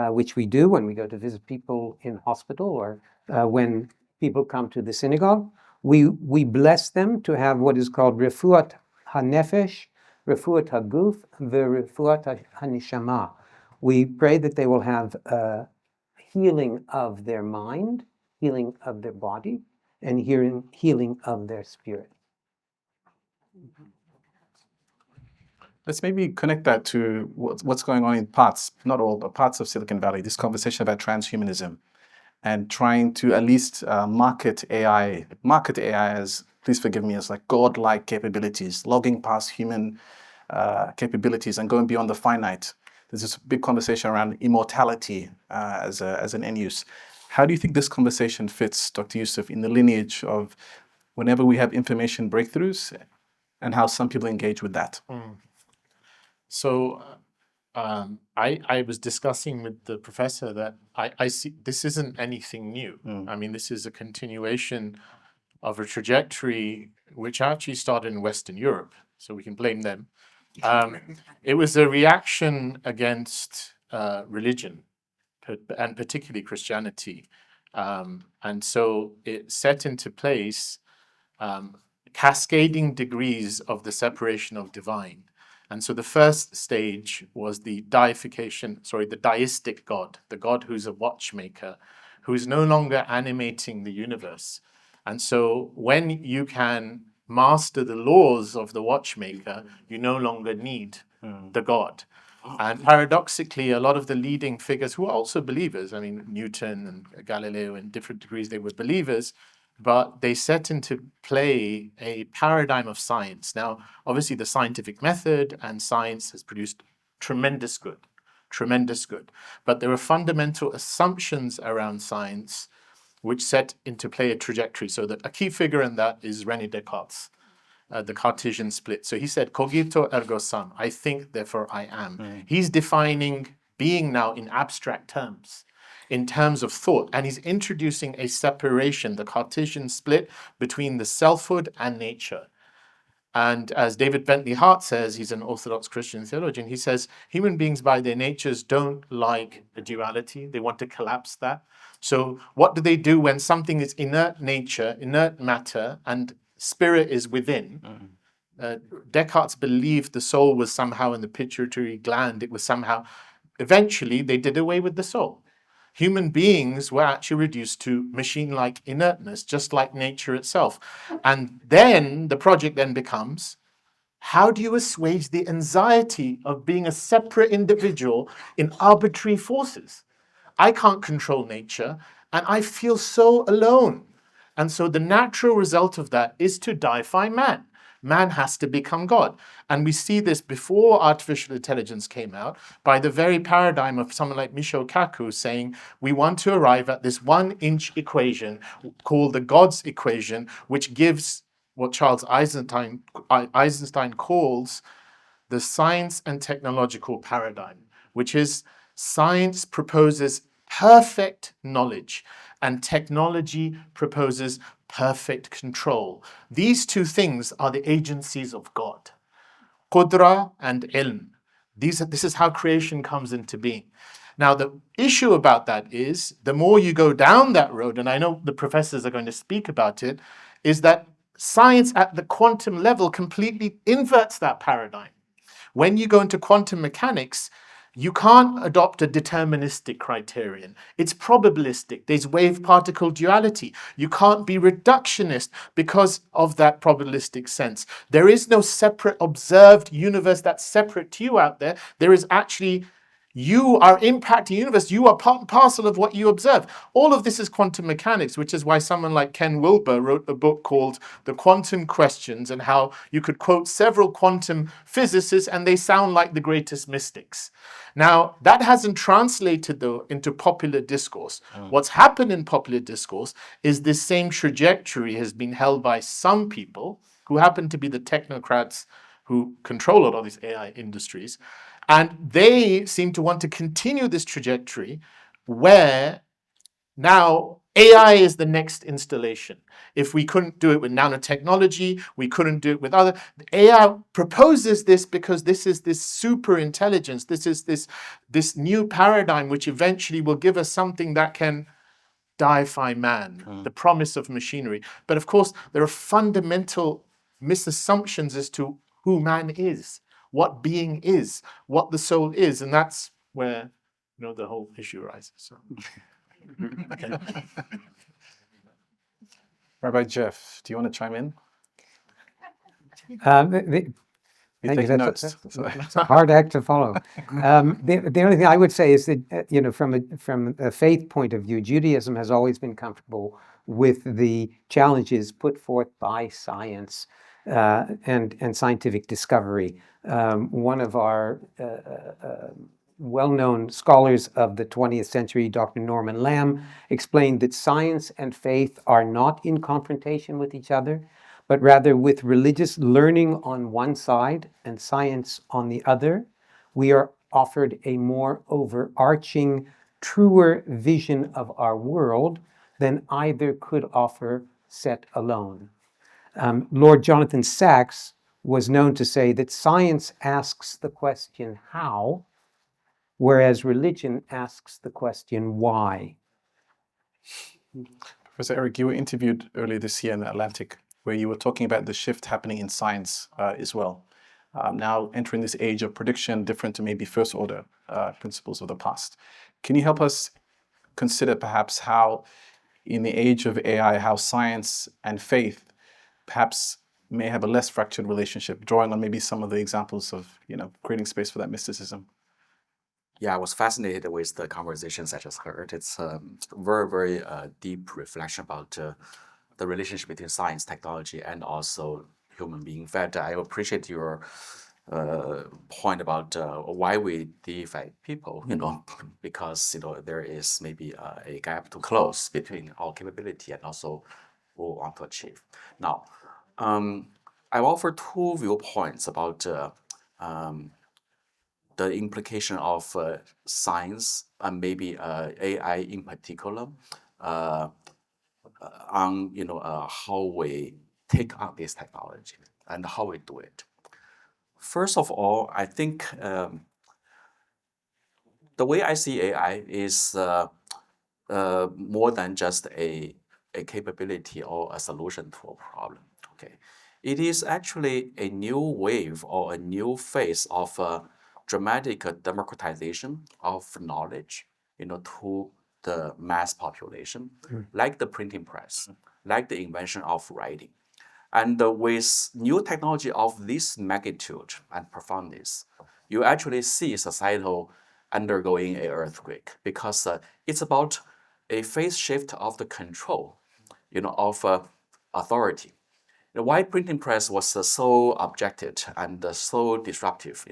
which we do when we go to visit people in hospital, or when people come to the synagogue, we bless them to have what is called refuat hanefesh, refuat haguf, refuat hanishama. We pray that they will have healing of their mind, healing of their body, and healing of their spirit. Let's maybe connect that to what's going on in parts, not all, but parts of Silicon Valley, this conversation about transhumanism and trying to at least market AI as, please forgive me, as like godlike capabilities, logging past human capabilities and going beyond the finite. There's this big conversation around immortality as an end use. How do you think this conversation fits, Dr. Yusuf, in the lineage of whenever we have information breakthroughs and how some people engage with that? So I was discussing with the professor that I see this isn't anything new. I mean, this is a continuation of a trajectory which actually started in Western Europe, so we can blame them. It was a reaction against religion, and particularly Christianity. And so it set into place cascading degrees of the separation of divine. And so the first stage was the deistic God, the God who's a watchmaker, who is no longer animating the universe. And so when you can master the laws of the watchmaker, you no longer need the God. And paradoxically, a lot of the leading figures who are also believers, I mean, Newton and Galileo, in different degrees, they were believers, but they set into play a paradigm of science. Now, obviously, the scientific method and science has produced tremendous good. But there are fundamental assumptions around science which set into play a trajectory. So that a key figure in that is René Descartes, the Cartesian split. So he said, cogito ergo sum, I think, therefore I am. He's defining being now in abstract terms, in terms of thought, and he's introducing a separation, the Cartesian split between the selfhood and nature. And as David Bentley Hart says, he's an Orthodox Christian theologian, he says, human beings by their natures don't like a duality. They want to collapse that. So what do they do when something is inert nature, inert matter, and spirit is within? Descartes believed the soul was somehow in the pituitary gland. It was somehow, eventually they did away with the soul. Human beings were actually reduced to machine-like inertness, just like nature itself. And then the project then becomes, how do you assuage the anxiety of being a separate individual in arbitrary forces? I can't control nature, and I feel so alone. And so the natural result of that is to deify man. Man has to become God. And we see this before artificial intelligence came out by the very paradigm of someone like Michio Kaku saying, we want to arrive at this 1-inch equation called the God's equation, which gives what Charles Eisenstein calls the science and technological paradigm, which is science proposes perfect knowledge and technology proposes perfect control. These two things are the agencies of God. Qudra and ilm. This is how creation comes into being. Now, the issue about that is, the more you go down that road, and I know the professors are going to speak about it, is that science at the quantum level completely inverts that paradigm. When you go into quantum mechanics, you can't adopt a deterministic criterion. It's probabilistic. There's wave-particle duality. You can't be reductionist because of that probabilistic sense. There is no separate observed universe that's separate to you out there. There is actually, you are impacting the universe. You are part and parcel of what you observe. All of this is quantum mechanics, which is why someone like Ken Wilber wrote a book called The Quantum Questions, and how you could quote several quantum physicists and they sound like the greatest mystics. Now, that hasn't translated, though, into popular discourse. What's happened in popular discourse is this same trajectory has been held by some people who happen to be the technocrats who control a lot of these AI industries. And they seem to want to continue this trajectory where now AI is the next installation. If we couldn't do it with nanotechnology, we couldn't do it with other. AI proposes this because this is this super intelligence. This is this new paradigm which eventually will give us something that can deify man, the promise of machinery. But of course, there are fundamental misassumptions as to who man is, what being is, what the soul is, and that's where the whole issue arises. So. Okay. Rabbi Jeff, do you want to chime in? Thank you. That's a hard act to follow. The only thing I would say is that, from a faith point of view, Judaism has always been comfortable with the challenges put forth by science and scientific discovery. One of our well-known scholars of the 20th century, Dr. Norman Lamb, explained that science and faith are not in confrontation with each other, but rather with religious learning on one side and science on the other, we are offered a more overarching, truer vision of our world than either could offer set alone. Lord Jonathan Sacks was known to say that science asks the question how, whereas religion asks the question why. Professor Eric, you were interviewed earlier this year in the Atlantic, where you were talking about the shift happening in science as well. Now entering this age of prediction, different to maybe first order principles of the past. Can you help us consider perhaps how, in the age of AI, how science and faith perhaps may have a less fractured relationship, drawing on maybe some of the examples of, creating space for that mysticism. Yeah, I was fascinated with the conversations I just heard. It's very, very deep reflection about the relationship between science, technology, and also human being. In fact, I appreciate your point about why we deify people, because there is maybe a gap to close between our capability and also what we want to achieve. Now, I offer two viewpoints about the implication of science and maybe AI in particular on how we take on this technology and how we do it. First of all, I think the way I see AI is more than just a capability or a solution to a problem. Okay, it is actually a new wave or a new phase of dramatic democratization of knowledge, to the mass population, like the printing press, like the invention of writing. And with new technology of this magnitude and profoundness, you actually see societal undergoing an earthquake, because it's about a phase shift of the control, of authority. The white printing press was so objected and so disruptive,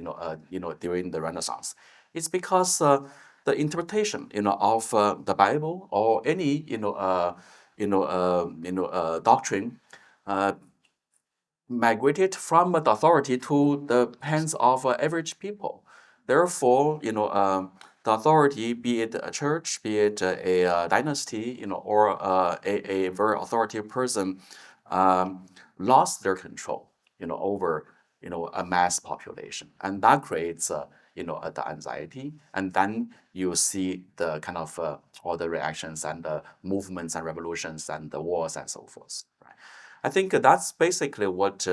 during the Renaissance. It's because the interpretation, of the Bible or any, doctrine migrated from the authority to the hands of average people. Therefore, the authority, be it a church, be it a dynasty, or a very authoritative person, lost their control, over, a mass population, and that creates, the anxiety, and then you see the kind of all the reactions and the movements and revolutions and the wars and so forth. Right? I think that's basically what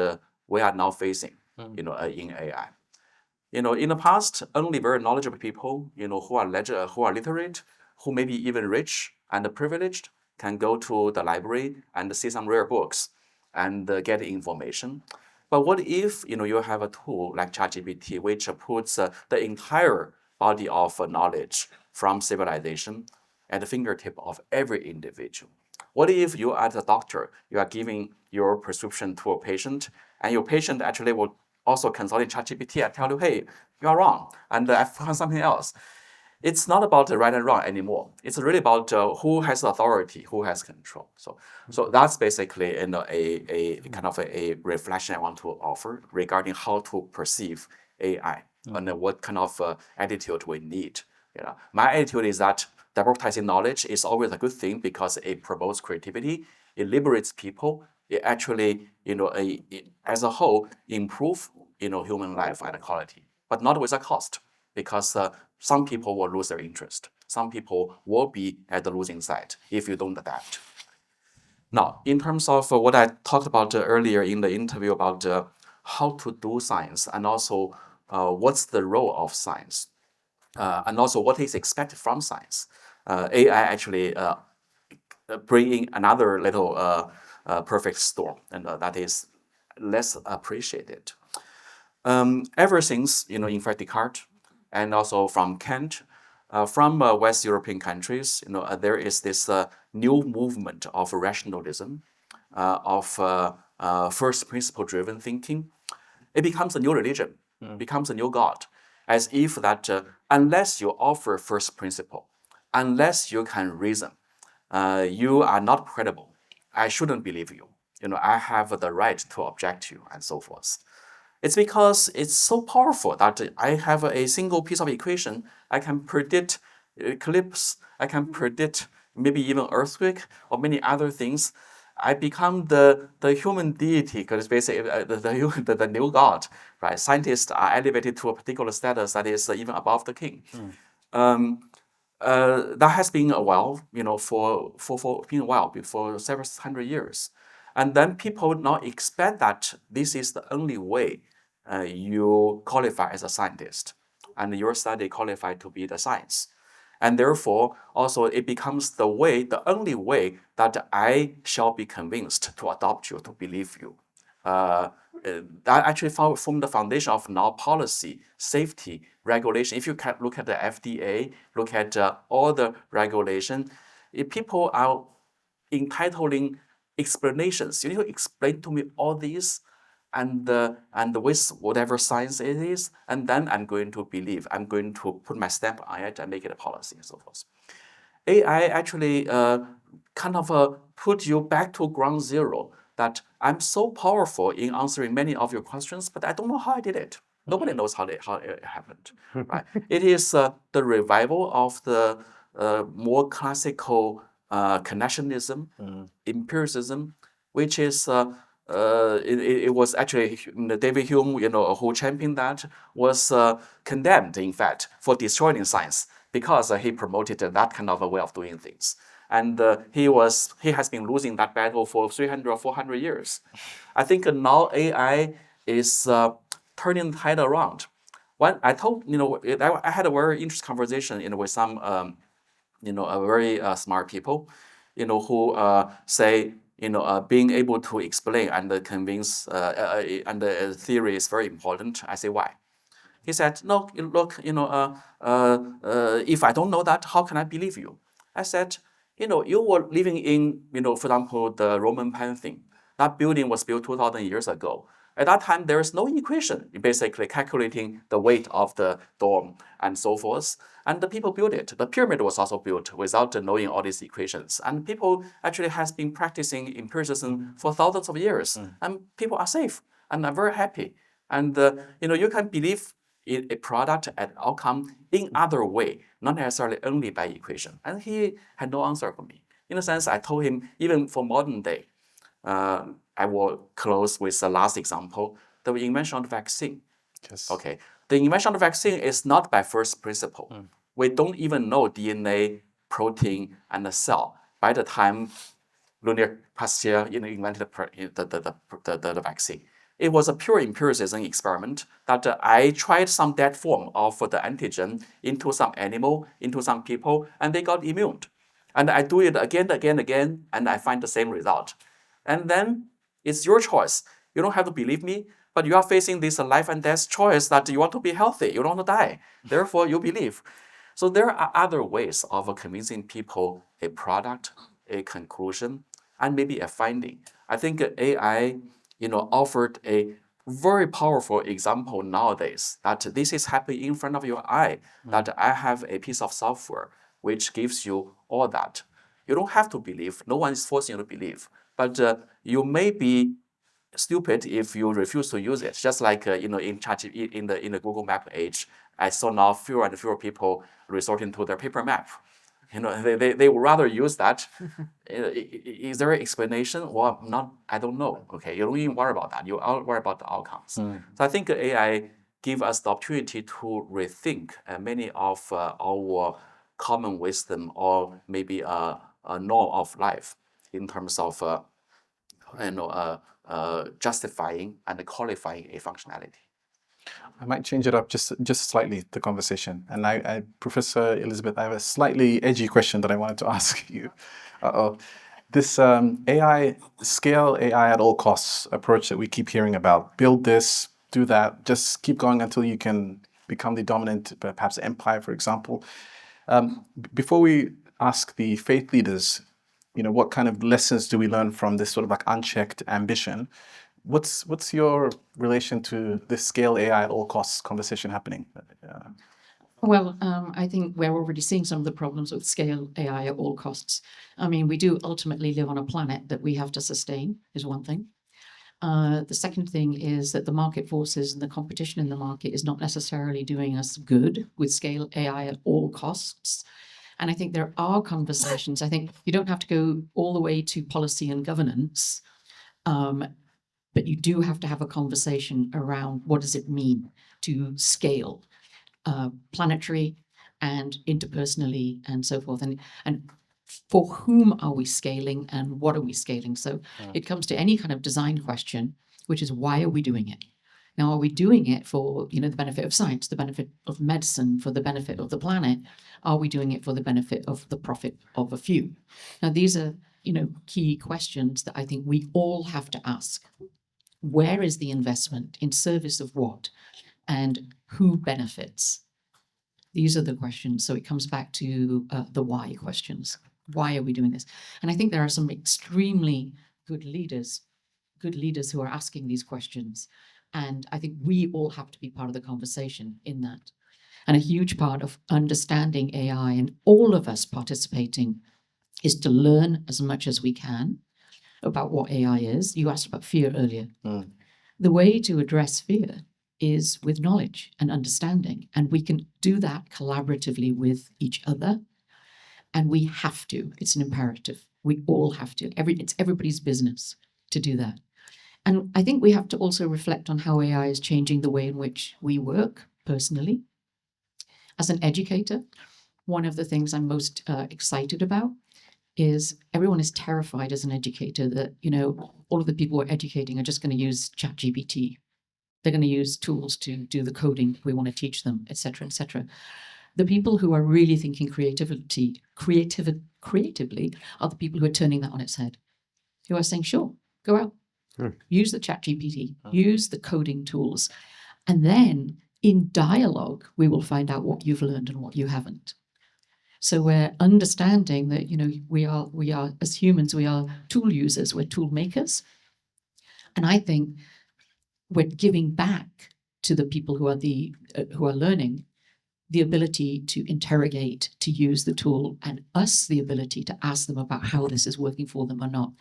we are now facing, in AI. In the past, only very knowledgeable people, who are literate, who may be even rich and privileged, can go to the library and see some rare books and get information. But what if you have a tool like ChatGPT, which puts the entire body of knowledge from civilization at the fingertip of every individual? What if you, as a doctor, you are giving your prescription to a patient, and your patient actually will also consult ChatGPT and tell you, hey, you are wrong, and I found something else. It's not about right and wrong anymore. It's really about who has authority, who has control. So that's basically a kind of a reflection I want to offer regarding how to perceive AI and what kind of attitude we need. My attitude is that democratizing knowledge is always a good thing because it promotes creativity, it liberates people, it actually, as a whole, improve, human life and quality, but not with a cost, because some people will lose their interest. Some people will be at the losing side if you don't adapt. Now, in terms of what I talked about earlier in the interview about how to do science, and also what's the role of science, and also what is expected from science, AI actually bringing another little perfect storm, and that is less appreciated. Ever since, in fact, Descartes, and also from Kant, from West European countries, there is this new movement of rationalism, of first principle driven thinking. It becomes a new religion, becomes a new God, as if that unless you offer first principle, unless you can reason, you are not credible. I shouldn't believe you. I have the right to object to you, and so forth. It's because it's so powerful that I have a single piece of equation. I can predict eclipse. I can predict maybe even earthquake or many other things. I become the human deity, because basically the new God, right? Scientists are elevated to a particular status that is even above the king. That has been a while, for several hundred years. And then people now expect that this is the only way you qualify as a scientist, and your study qualified to be the science. And therefore, also it becomes the only way that I shall be convinced to adopt you, to believe you. That actually form the foundation of now policy, safety, regulation. If you can look at the FDA, look at all the regulation, if people are entitling explanations. You need to explain to me all these, and with whatever science it is, and then I'm going to believe. I'm going to put my stamp on it and make it a policy and so forth. AI actually kind of put you back to ground zero. That I'm so powerful in answering many of your questions, but I don't know how I did it. Nobody knows how it happened. Right? It is the revival of the more classical connectionism, empiricism, which is it was actually David Hume, who championed that, was condemned, in fact, for destroying science because he promoted that kind of a way of doing things. And he has been losing that battle for 300 or 400 years. I think now AI is turning the tide around. When I told, I had a very interesting conversation, with some, very smart people, who say, being able to explain and convince and the theory is very important. I say, why? He said, no, look, if I don't know that, how can I believe you? I said, you were living in, for example, the Roman Pantheon. That building was built 2,000 years ago. At that time, there is no equation, basically calculating the weight of the dome and so forth. And the people built it. The pyramid was also built without knowing all these equations. And people actually has been practicing empiricism for thousands of years. And people are safe and are very happy. And, you can believe in a product and outcome in other way, not necessarily only by equation. And he had no answer for me. In a sense, I told him, even for modern day, I will close with the last example, the invention of the vaccine. Yes. Okay. The invention of the vaccine is not by first principle. We don't even know DNA, protein, and the cell by the time Louis Pasteur invented the vaccine. It was a pure empiricism experiment that I tried some dead form of the antigen into some animal, into some people, and they got immune. And I do it again, and I find the same result. And then it's your choice. You don't have to believe me, but you are facing this life and death choice that you want to be healthy, you don't want to die. Therefore, you believe. So there are other ways of convincing people a product, a conclusion, and maybe a finding. I think AI, offered a very powerful example nowadays that this is happening in front of your eye, that I have a piece of software which gives you all that. You don't have to believe. No one is forcing you to believe. But you may be stupid if you refuse to use it. Just like in the Google Map age, I saw now fewer and fewer people resorting to their paper map. They would rather use that. Is there an explanation? Well, not. I don't know. Okay, you don't even worry about that. You worry about the outcomes. So I think AI give us the opportunity to rethink many of our common wisdom or maybe a norm of life in terms of justifying and qualifying a functionality. I might change it up just slightly, the conversation. And I Professor Elizabeth, I have a slightly edgy question that I wanted to ask you. This scale AI at all costs approach that we keep hearing about, build this, do that, just keep going until you can become the dominant, perhaps empire, for example. Before we ask the faith leaders, what kind of lessons do we learn from this sort of like unchecked ambition? What's your relation to this scale AI at all costs conversation happening? Well, I think we're already seeing some of the problems with scale AI at all costs. I mean, we do ultimately live on a planet that we have to sustain, is one thing. The second thing is that the market forces and the competition in the market is not necessarily doing us good with scale AI at all costs. And I think there are conversations. I think you don't have to go all the way to policy and governance, but you do have to have a conversation around what does it mean to scale planetary and interpersonally and so forth. And for whom are we scaling and what are we scaling? So it comes to any kind of design question, which is why are we doing it? Now, are we doing it for, the benefit of science, the benefit of medicine, for the benefit of the planet? Are we doing it for the benefit of the profit of a few? Now, these are, key questions that I think we all have to ask. Where is the investment? In service of what? And who benefits? These are the questions. So it comes back to the why questions. Why are we doing this? And I think there are some extremely good leaders who are asking these questions. And I think we all have to be part of the conversation in that. And a huge part of understanding AI and all of us participating is to learn as much as we can about what AI is. You asked about fear earlier. The way to address fear is with knowledge and understanding. And we can do that collaboratively with each other. And we have to. It's an imperative. We all have to. It's everybody's business to do that. And I think we have to also reflect on how AI is changing the way in which we work personally. As an educator, one of the things I'm most excited about is everyone is terrified as an educator that, all of the people we're educating are just going to use ChatGPT. They're going to use tools to do the coding we want to teach them, et cetera, et cetera. The people who are really thinking creatively are the people who are turning that on its head, who are saying, sure, go out. Use the ChatGPT, use the coding tools. And then in dialogue, we will find out what you've learned and what you haven't. So we're understanding that, we are, as humans, we are tool users, we're tool makers. And I think we're giving back to the people who are learning the ability to interrogate, to use the tool, and us the ability to ask them about how this is working for them or not.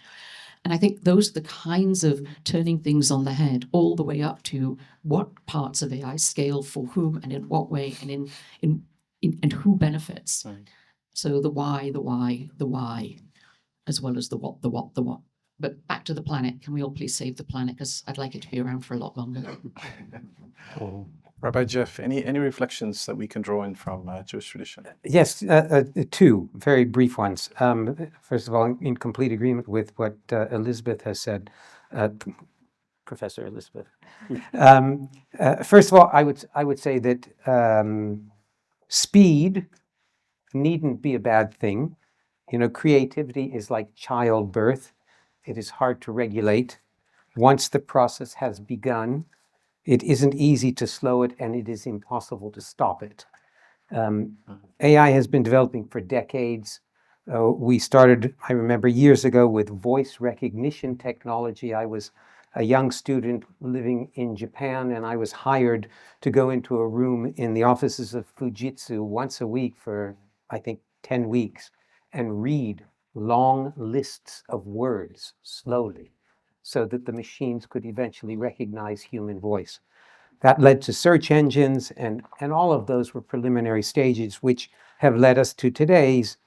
And I think those are the kinds of turning things on the head, all the way up to what parts of AI scale for whom and in what way and and who benefits. Right. So the why, as well as the what. But back to the planet. Can we all please save the planet? Because I'd like it to be around for a lot longer. Rabbi Jeff, any reflections that we can draw in from Jewish tradition? Yes, two very brief ones. First of all, in complete agreement with what Elizabeth has said, Professor Elizabeth. First of all, I would say that speed needn't be a bad thing. Creativity is like childbirth. It is hard to regulate. Once the process has begun, it isn't easy to slow it, and it is impossible to stop it. AI has been developing for decades. We started, I remember, years ago with voice recognition technology. I was a young student living in Japan, and I was hired to go into a room in the offices of Fujitsu once a week for, I think, 10 weeks and read long lists of words slowly, so that the machines could eventually recognize human voice. That led to search engines, and all of those were preliminary stages which have led us to today's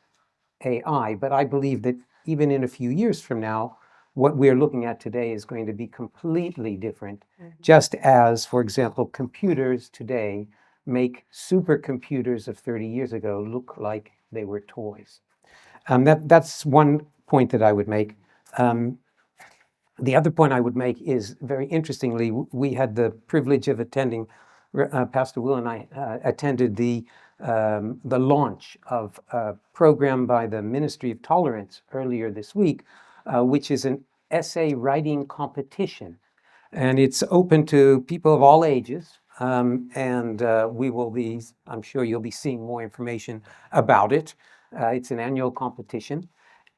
AI. But I believe that even in a few years from now, what we're looking at today is going to be completely different, just as, for example, computers today make supercomputers of 30 years ago look like they were toys. That's one point that I would make. The other point I would make is, very interestingly, we had the privilege of attending, Pastor Will and I attended the launch of a program by the Ministry of Tolerance earlier this week, which is an essay writing competition. And it's open to people of all ages. And we will be, I'm sure you'll be seeing more information about it. It's an annual competition.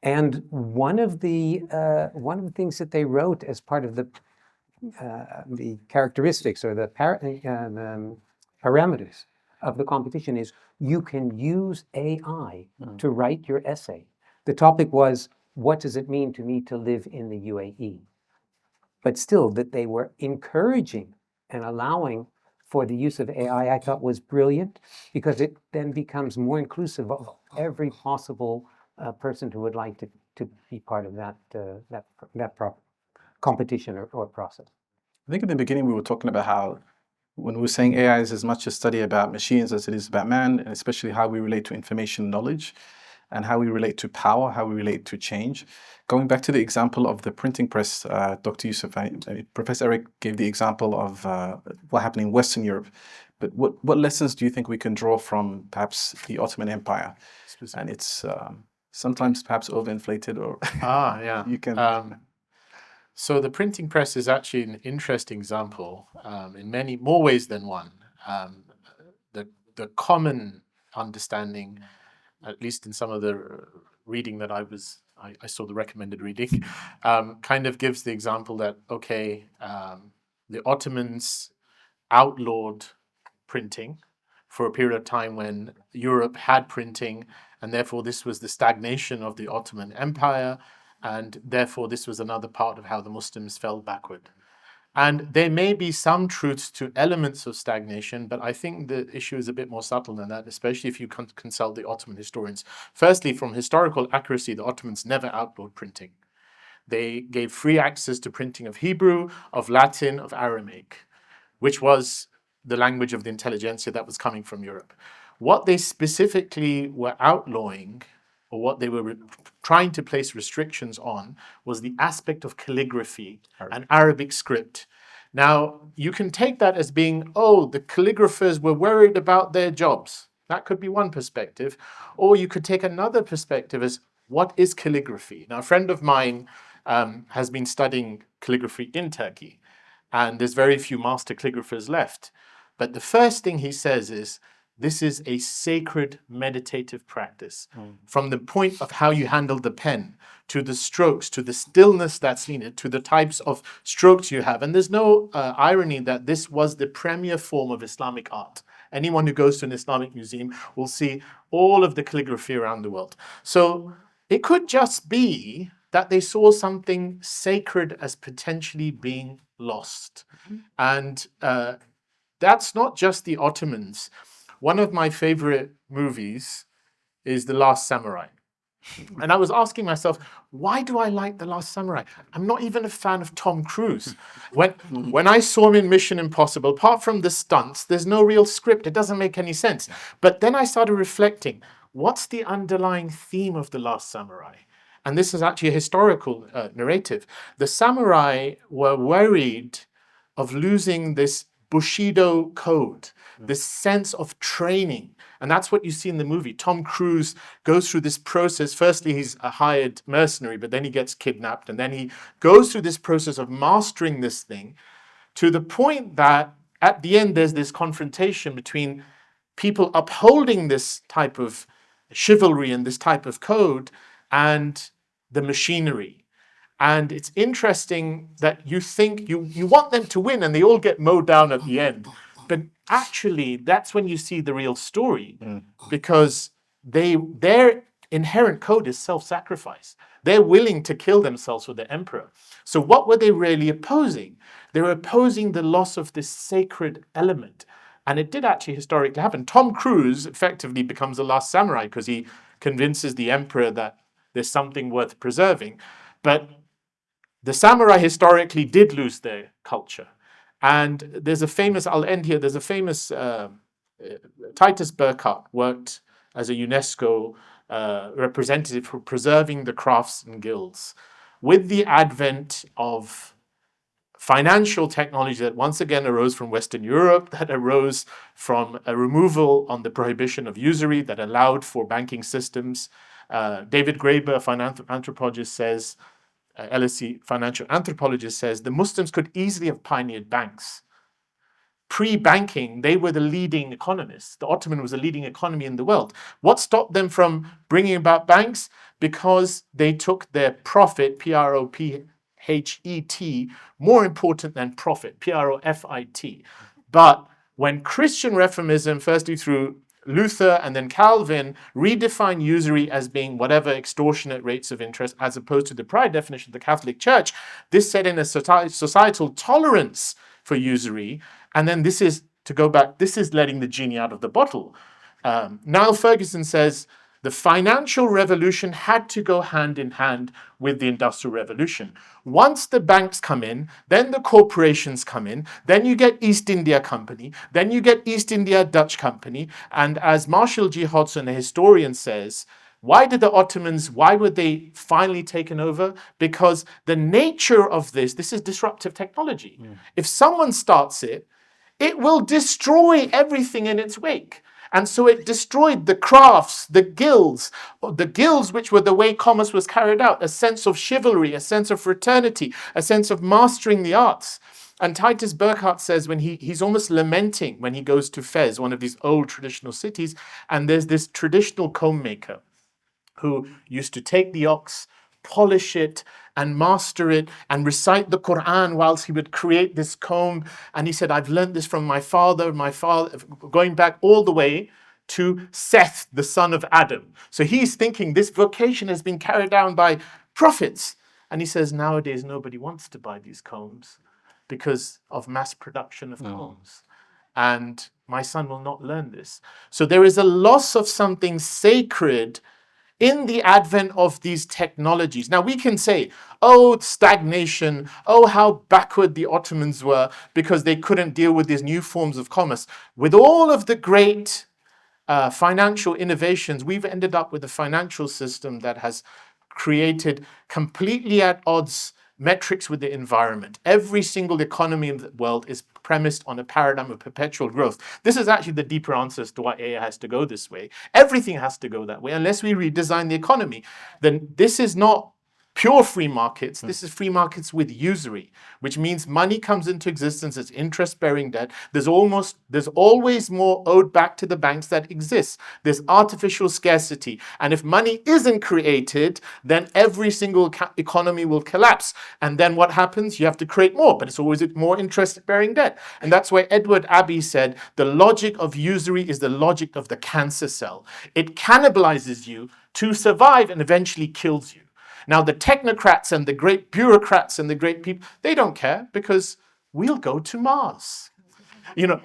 And one of the things that they wrote as part of the characteristics or the parameters of the competition is you can use AI to write your essay. The topic was, what does it mean to me to live in the UAE? But still, that they were encouraging and allowing for the use of AI, I thought was brilliant, because it then becomes more inclusive of every possible person who would like to be part of that competition or process. I think in the beginning we were talking about how when we were saying AI is as much a study about machines as it is about man, and especially how we relate to information and knowledge. and how we relate to power, how we relate to change. Going back to the example of the printing press, Dr. Yusuf, Professor Eric gave the example of what happened in Western Europe. But what lessons do you think we can draw from perhaps the Ottoman Empire? And it's sometimes perhaps overinflated, or yeah. you can. So the printing press is actually an interesting example in many more ways than one. The common understanding, at least in some of the reading that I saw the recommended reading, kind of gives the example that, okay, the Ottomans outlawed printing for a period of time when Europe had printing, and therefore this was the stagnation of the Ottoman Empire, and therefore this was another part of how the Muslims fell backward. And there may be some truths to elements of stagnation, but I think the issue is a bit more subtle than that, especially if you consult the Ottoman historians. Firstly, from historical accuracy, the Ottomans never outlawed printing. They gave free access to printing of Hebrew, of Latin, of Aramaic, which was the language of the intelligentsia that was coming from Europe. What they specifically were outlawing, or what they were trying to place restrictions on, was the aspect of calligraphy and Arabic script. Now, you can take that as being, oh, the calligraphers were worried about their jobs. That could be one perspective. Or you could take another perspective as, what is calligraphy? Now, a friend of mine has been studying calligraphy in Turkey, and there's very few master calligraphers left. But the first thing he says is, this is a sacred meditative practice. From the point of how you handle the pen, to the strokes, to the stillness that's needed, to the types of strokes you have. And there's no irony that this was the premier form of Islamic art. Anyone who goes to an Islamic museum will see all of the calligraphy around the world. So it could just be that they saw something sacred as potentially being lost. And that's not just the Ottomans. One of my favorite movies is The Last Samurai. And I was asking myself, why do I like The Last Samurai? I'm not even a fan of Tom Cruise. When I saw him in Mission Impossible, apart from the stunts, there's no real script. It doesn't make any sense. But then I started reflecting, what's the underlying theme of The Last Samurai? And this is actually a historical narrative. The samurai were worried of losing this Bushido code, this sense of training. And that's what you see in the movie. Tom Cruise goes through this process. Firstly, he's a hired mercenary, but then he gets kidnapped. And then he goes through this process of mastering this thing to the point that at the end, there's this confrontation between people upholding this type of chivalry and this type of code and the machinery. And it's interesting that you think you want them to win and they all get mowed down at the end. But actually, that's when you see the real story, because their inherent code is self-sacrifice. They're willing to kill themselves for the emperor. So what were they really opposing? They were opposing the loss of this sacred element. And it did actually historically happen. Tom Cruise effectively becomes the last samurai because he convinces the emperor that there's something worth preserving. But the samurai historically did lose their culture. And there's a famous, I'll end here, there's a famous, Titus Burckhardt worked as a UNESCO representative for preserving the crafts and guilds. With the advent of financial technology that once again arose from Western Europe, that arose from a removal on the prohibition of usury that allowed for banking systems. David Graeber, a financial anthropologist, says, LSE financial anthropologist says, the Muslims could easily have pioneered banks. Pre-banking, they were the leading economists. The Ottoman was the leading economy in the world. What stopped them from bringing about banks? Because they took their profit, P-R-O-P-H-E-T, more important than profit, P-R-O-F-I-T. But when Christian Reformism, firstly through Luther and then Calvin, redefined usury as being whatever extortionate rates of interest, as opposed to the prior definition of the Catholic Church, this set in a societal tolerance for usury. And then this is, to go back, this is letting the genie out of the bottle. Niall Ferguson says, the financial revolution had to go hand in hand with the Industrial Revolution. Once the banks come in, then the corporations come in, then you get East India Company, then you get East India Dutch Company. And as Marshall G. Hodgson, a historian, says, Why did the Ottomans, why were they finally taken over? Because the nature of this is disruptive technology. If someone starts it, it will destroy everything in its wake. And so it destroyed the crafts, the guilds which were the way commerce was carried out, a sense of chivalry, a sense of fraternity, a sense of mastering the arts. And Titus Burckhardt says when he's almost lamenting when he goes to Fez, one of these old traditional cities, and there's this traditional comb maker who used to take the ox, polish it and master it and recite the Quran whilst he would create this comb. And he said, I've learned this from my father, going back all the way to Seth, the son of Adam. So he's thinking this vocation has been carried down by prophets. And he says, nowadays, nobody wants to buy these combs because of mass production of combs. And my son will not learn this. So there is a loss of something sacred in the advent of these technologies. Now we can say, oh, stagnation, oh, how backward the Ottomans were because they couldn't deal with these new forms of commerce. With all of the great financial innovations, we've ended up with a financial system that has created completely at odds metrics with the environment. Every single economy in the world is premised on a paradigm of perpetual growth. This is actually the deeper answer as to why AI has to go this way. Everything has to go that way. Unless we redesign the economy, then this is not pure free markets. This is free markets with usury, which means money comes into existence as interest-bearing debt. There's always more owed back to the banks that exists. There's artificial scarcity. And if money isn't created, then every single economy will collapse. And then what happens? You have to create more, but it's always more interest-bearing debt. And that's why Edward Abbey said, the logic of usury is the logic of the cancer cell. It cannibalizes you to survive and eventually kills you. Now, the technocrats and the great bureaucrats and the great people, they don't care because we'll go to Mars.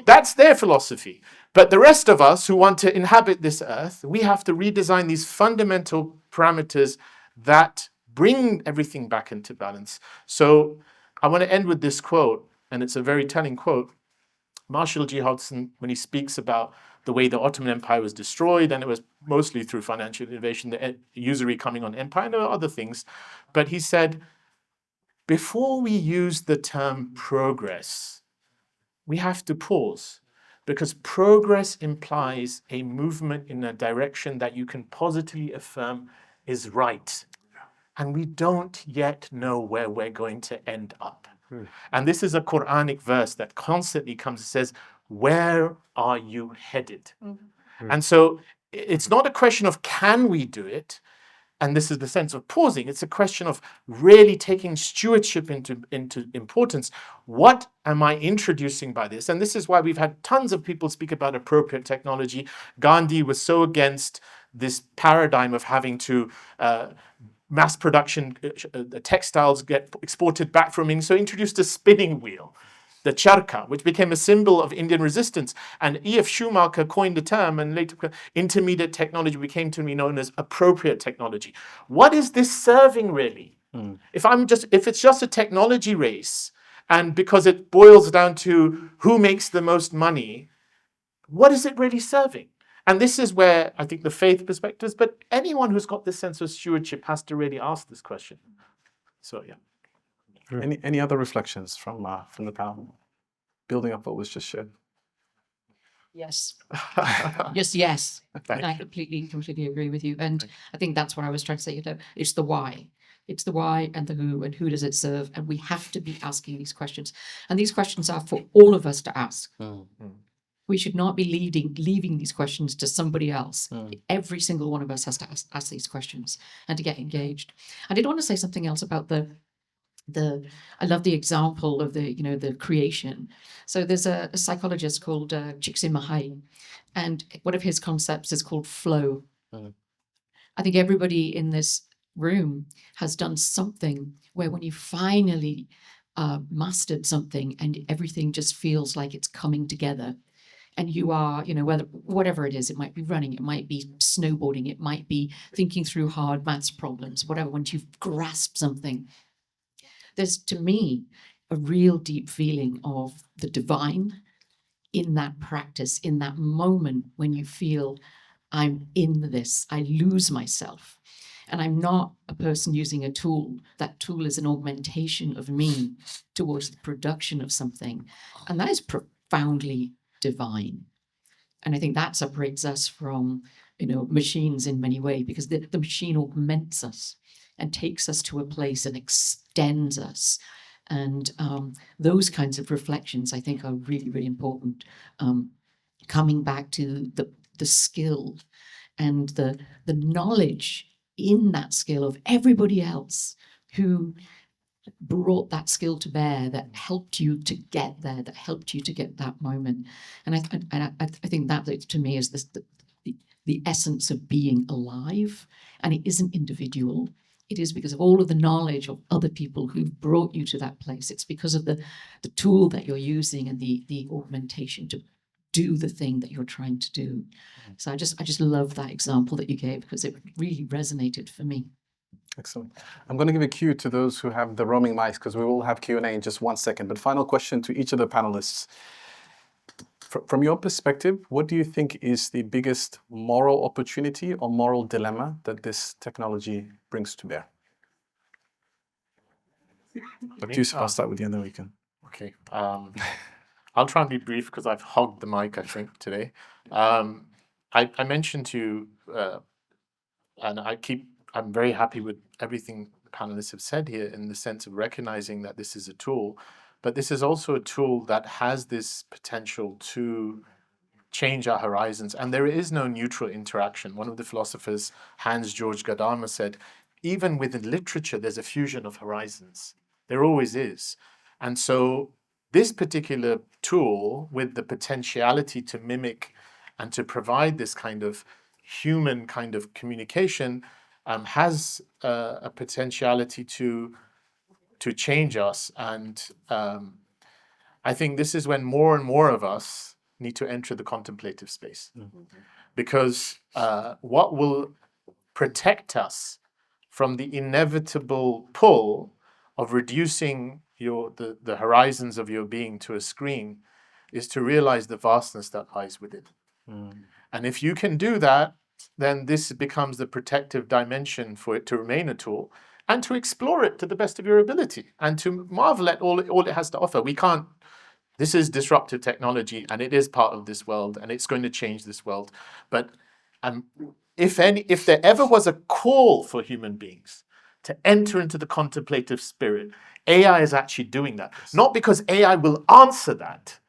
That's their philosophy. But the rest of us who want to inhabit this earth, we have to redesign these fundamental parameters that bring everything back into balance. So I want to end with this quote, and it's a very telling quote. Marshall G. Hodgson, when he speaks about the way the Ottoman Empire was destroyed, and it was mostly through financial innovation, the usury coming on empire, and there were other things. But he said, before we use the term progress, we have to pause, because progress implies a movement in a direction that you can positively affirm is right. And we don't yet know where we're going to end up. And this is a Quranic verse that constantly comes and says, where are you headed? And so it's not a question of can we do it? And this is the sense of pausing. It's a question of really taking stewardship into importance. What am I introducing by this? And this is why we've had tons of people speak about appropriate technology. Gandhi was so against this paradigm of having to mass production, textiles get exported back from India. So he introduced a spinning wheel, the charka, which became a symbol of Indian resistance. And E.F. Schumacher coined the term, and later intermediate technology became to be known as appropriate technology. What is this serving really? If it's just a technology race, and because it boils down to who makes the most money, what is it really serving? And this is where I think the faith perspectives, but anyone who's got this sense of stewardship has to really ask this question. So, yeah. Any other reflections from the panel, building up what was just shared? Yes. Just yes. Thank I you. completely agree with you. And I think that's what I was trying to say. It's the why. It's the why and the who, and who does it serve? And we have to be asking these questions. And these questions are for all of us to ask. We should not be leaving these questions to somebody else. Every single one of us has to ask these questions and to get engaged. I did want to say something else about I love the example of the creation. So there's a psychologist called Csikszentmihalyi, and one of his concepts is called flow. I think everybody in this room has done something where when you finally mastered something and everything just feels like it's coming together, and you are, whatever it is, it might be running, it might be snowboarding, it might be thinking through hard maths problems, whatever, once you've grasped something. There's, to me, a real deep feeling of the divine in that practice, in that moment when you feel I'm in this, I lose myself. And I'm not a person using a tool. That tool is an augmentation of me towards the production of something. And that is profoundly divine. And I think that separates us from, machines in many ways, because the machine augments us and takes us to a place and extends us. And those kinds of reflections, I think, are really, really important. Coming back to the skill and the knowledge in that skill of everybody else who brought that skill to bear, that helped you to get there, that helped you to get that moment. And I think that to me is the essence of being alive. And it isn't individual. It is because of all of the knowledge of other people who've brought you to that place. It's because of the tool that you're using and the augmentation to do the thing that you're trying to do. So I just love that example that you gave, because it really resonated for me. Excellent. I'm going to give a cue to those who have the roaming mics, because we will have Q&A in just 1 second. But final question to each of the panelists. From your perspective, what do you think is the biggest moral opportunity or moral dilemma that this technology brings to bear? Dr. Yusuf, I'll start with you and then we can. Okay. I'll try and be brief because I've hogged the mic, I think, today. I mentioned to you, and I'm very happy with everything the panelists have said here, in the sense of recognizing that this is a tool, but this is also a tool that has this potential to change our horizons. And there is no neutral interaction. One of the philosophers, Hans-Georg Gadamer, said, even within literature, there's a fusion of horizons. There always is. And so this particular tool, with the potentiality to mimic and to provide this kind of human kind of communication, has a potentiality to change us. And I think this is when more and more of us need to enter the contemplative space. Because what will protect us from the inevitable pull of reducing the horizons of your being to a screen is to realize the vastness that lies within. And if you can do that, then this becomes the protective dimension for it to remain a tool and to explore it to the best of your ability and to marvel at all it has to offer. This is disruptive technology, and it is part of this world, and it's going to change this world. But if there ever was a call for human beings to enter into the contemplative spirit, AI is actually doing that. Not because AI will answer that,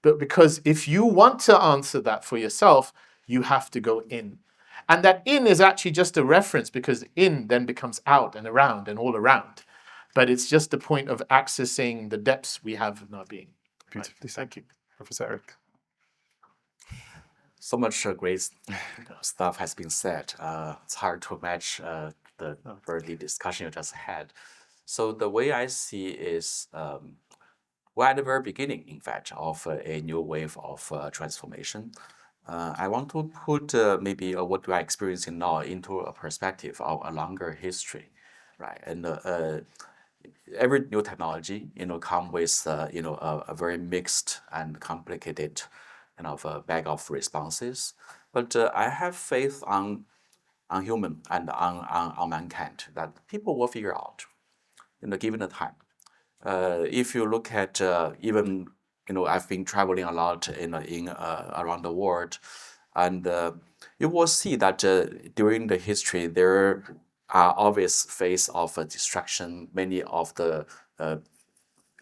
but because if you want to answer that for yourself, you have to go in. And that in is actually just a reference, because in then becomes out and around and all around. But it's just the point of accessing the depths we have in our being. Beautifully Right. said. Thank you. Professor Eric. So much great stuff has been said. It's hard to match the early discussion you just had. So the way I see is we're at the very beginning, in fact, of a new wave of transformation. I want to put maybe what we are experiencing now into a perspective of a longer history, right? And every new technology, come with a very mixed and complicated, bag of responses. But I have faith on human and on mankind that people will figure out, given the time. If you look at even, I've been traveling a lot around the world, and you will see that during the history there are obvious phases of destruction. Many of the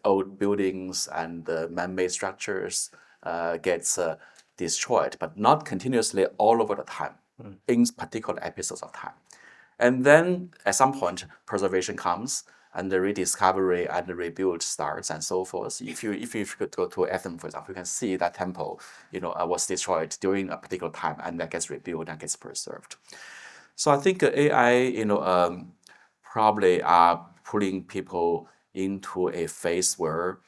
old buildings and man-made structures gets destroyed, but not continuously all over the time, in particular episodes of time. And then at some point, preservation comes, and the rediscovery and the rebuild starts, and so forth. If you could go to Athens, for example, you can see that temple, was destroyed during a particular time, and that gets rebuilt and gets preserved. So I think AI, probably are pulling people into a phase where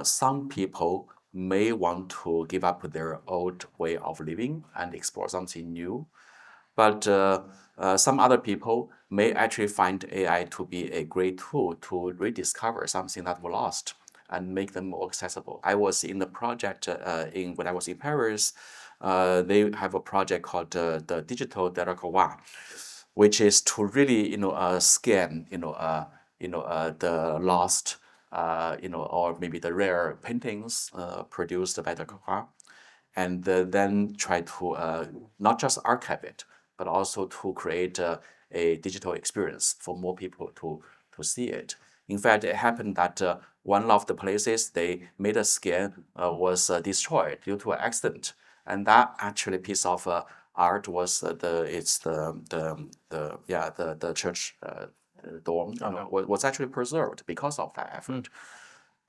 some people may want to give up their old way of living and explore something new. But some other people may actually find AI to be a great tool to rediscover something that was lost and make them more accessible. I was in the project when I was in Paris. they have a project called the Digital Data, which is to really scan the lost or maybe the rare paintings produced by the Coexistence, and then try to not just archive it, but also to create a digital experience for more people to see it. In fact, it happened that one of the places they made a scan was destroyed due to an accident, and that actually piece of art was the church dome was actually preserved because of that effort.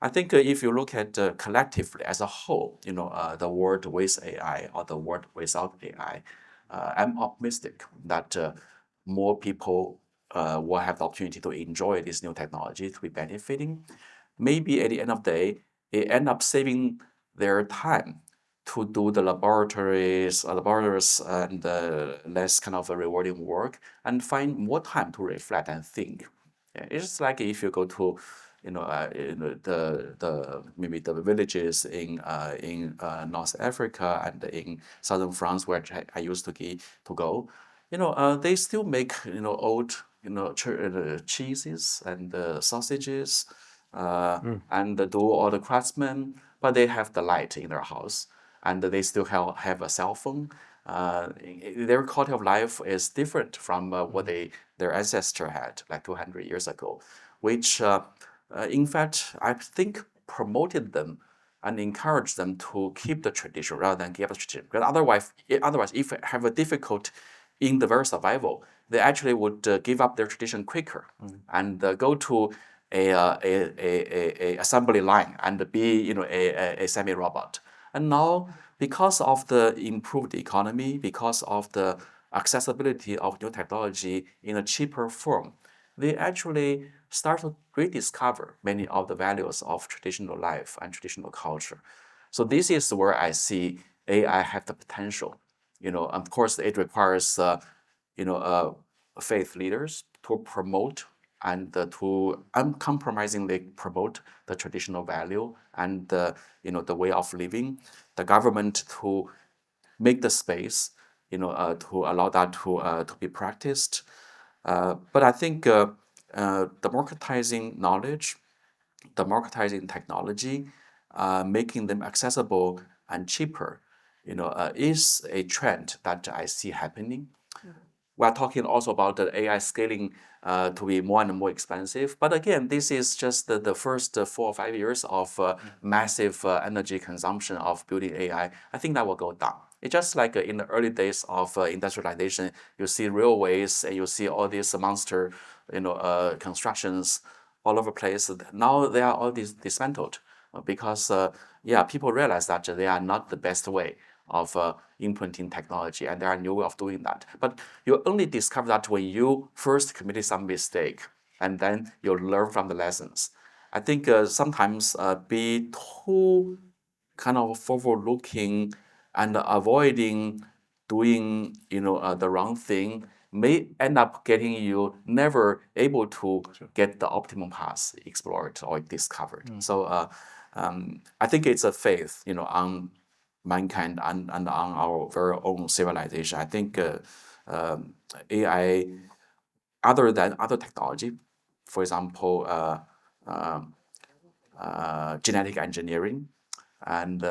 I think if you look at collectively as a whole, the world with AI or the world without AI, I'm optimistic that more people will have the opportunity to enjoy this new technology, to be benefiting. Maybe at the end of the day, it end up saving their time to do the laborious and less kind of a rewarding work, and find more time to reflect and think. Yeah, it's like if you go to maybe the villages in North Africa and in southern France, where I used to go, they still make old cheeses and sausages and do all the craftsmen, but they have the light in their house and they still have a cell phone. Their quality of life is different from what their ancestor had like 200 years ago, which in fact I think promoted them and encouraged them to keep the tradition rather than give up the tradition. Because otherwise, if they have a difficult in the very survival, they actually would give up their tradition quicker and go to a assembly line and be a semi-robot. And now, because of the improved economy, because of the accessibility of new technology in a cheaper form, they actually start to rediscover many of the values of traditional life and traditional culture. So this is where I see AI have the potential. Of course, it requires faith leaders to promote and to uncompromisingly promote the traditional value and the way of living. The government to make the space, to allow that to be practiced. But I think democratizing knowledge, democratizing technology, making them accessible and cheaper, is a trend that I see happening. We're talking also about the AI scaling to be more and more expensive. But again, this is just the first 4 or 5 years of massive energy consumption of building AI. I think that will go down. It's just like in the early days of industrialization, you see railways and you see all these monster, constructions all over the place. Now they are all dismantled because, people realize that they are not the best way of implementing technology, and there are new ways of doing that. But you only discover that when you first committed some mistake, and then you learn from the lessons. I think sometimes be too kind of forward-looking and avoiding doing the wrong thing may end up getting you never able to get the optimum path explored or discovered. So I think it's a faith on mankind and on our very own civilization. I think AI, other than other technology, for example, genetic engineering and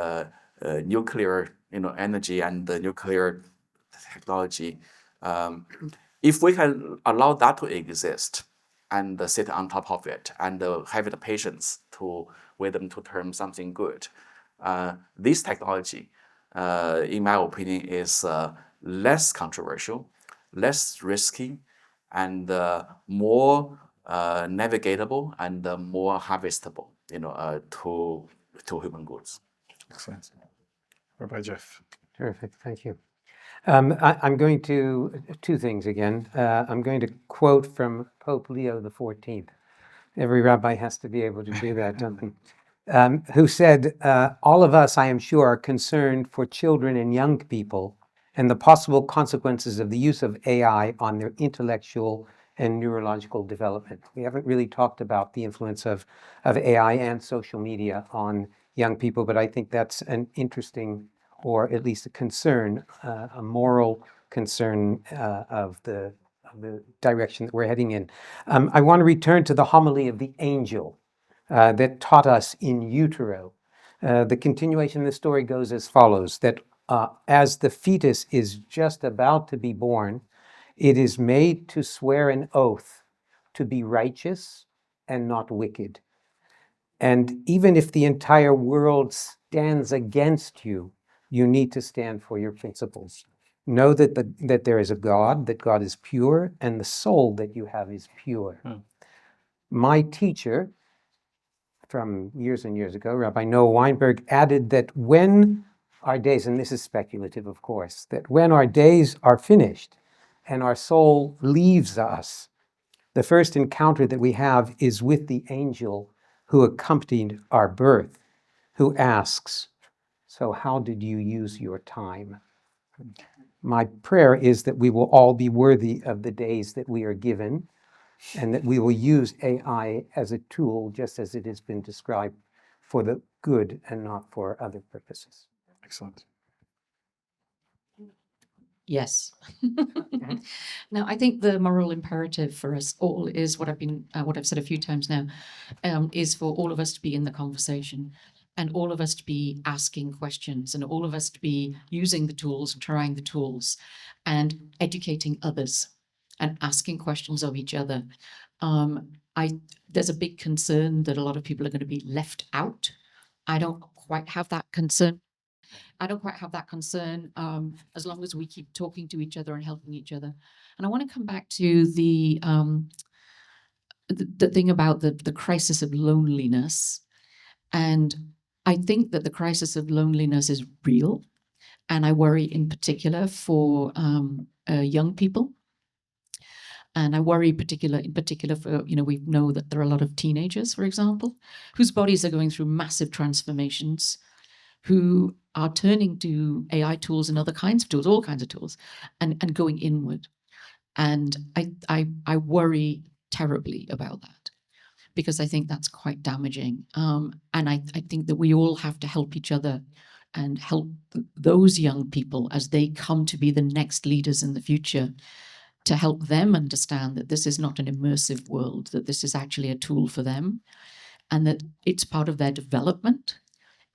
nuclear energy and nuclear technology, if we can allow that to exist and sit on top of it and have the patience to wait them to turn something good, this technology, in my opinion, is less controversial, less risky, and more navigatable and more harvestable, to human goods. Excellent. Rabbi Jeff. Terrific, thank you. I'm going to, two things again. I'm going to quote from Pope Leo XIV. Every rabbi has to be able to do that, don't they? Who said, all of us, I am sure, are concerned for children and young people and the possible consequences of the use of AI on their intellectual and neurological development. We haven't really talked about the influence of AI and social media on young people, but I think that's an interesting or at least a concern, a moral concern of the direction that we're heading in. I want to return to the homily of the angel that taught us in utero. The continuation of the story goes as follows, that as the fetus is just about to be born, it is made to swear an oath to be righteous and not wicked. And even if the entire world stands against you, you need to stand for your principles. Know that there is a God, that God is pure, and the soul that you have is pure. My teacher from years and years ago, Rabbi Noah Weinberg, added that when our days, and this is speculative, of course, that when our days are finished and our soul leaves us, the first encounter that we have is with the angel who accompanied our birth, who asks, "So how did you use your time?" My prayer is that we will all be worthy of the days that we are given, and that we will use AI as a tool, just as it has been described, for the good and not for other purposes. Excellent. Yes. Now, I think the moral imperative for us all is what I've said a few times now, is for all of us to be in the conversation, and all of us to be asking questions, and all of us to be using the tools, trying the tools, and educating others, and asking questions of each other. There's a big concern that a lot of people are going to be left out. I don't quite have that concern. As long as we keep talking to each other and helping each other. And I want to come back to the thing about the crisis of loneliness. And I think that the crisis of loneliness is real. And I worry in particular for young people. And I worry in particular for, we know that there are a lot of teenagers, for example, whose bodies are going through massive transformations, who are turning to AI tools and other kinds of tools, all kinds of tools, and going inward. And I worry terribly about that, because I think that's quite damaging. And I think that we all have to help each other and help those young people as they come to be the next leaders in the future, to help them understand that this is not an immersive world, that this is actually a tool for them, and that it's part of their development,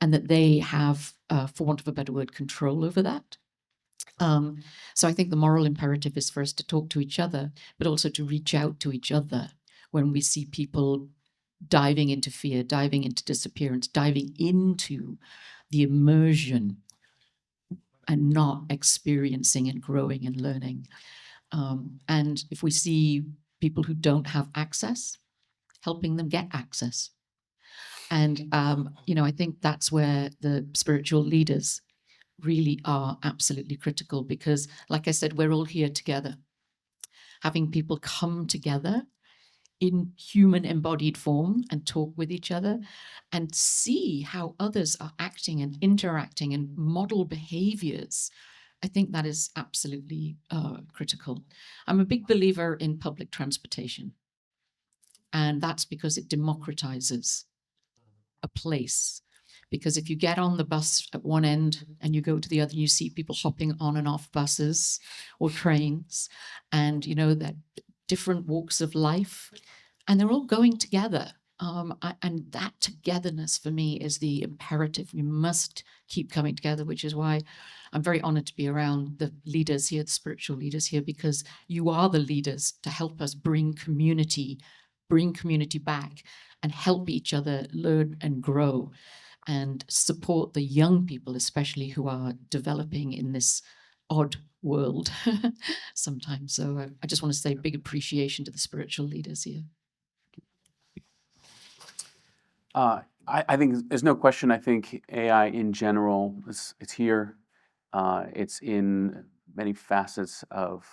and that they have, for want of a better word, control over that. So I think the moral imperative is for us to talk to each other, but also to reach out to each other when we see people diving into fear, diving into disappearance, diving into the immersion and not experiencing and growing and learning. And if we see people who don't have access, helping them get access. And, I think that's where the spiritual leaders really are absolutely critical, because, like I said, we're all here together. Having people come together in human embodied form and talk with each other and see how others are acting and interacting and model behaviors, I think that is absolutely critical. I'm a big believer in public transportation, and that's because it democratizes a place. Because if you get on the bus at one end and you go to the other, you see people hopping on and off buses or trains, and that different walks of life, and they're all going together. And that togetherness for me is the imperative. We must keep coming together, which is why I'm very honored to be around the leaders here, the spiritual leaders here, because you are the leaders to help us bring community back and help each other learn and grow and support the young people, especially, who are developing in this odd world sometimes. So I just want to say big appreciation to the spiritual leaders here. I think there's no question. I think AI in general, it's here. It's in many facets of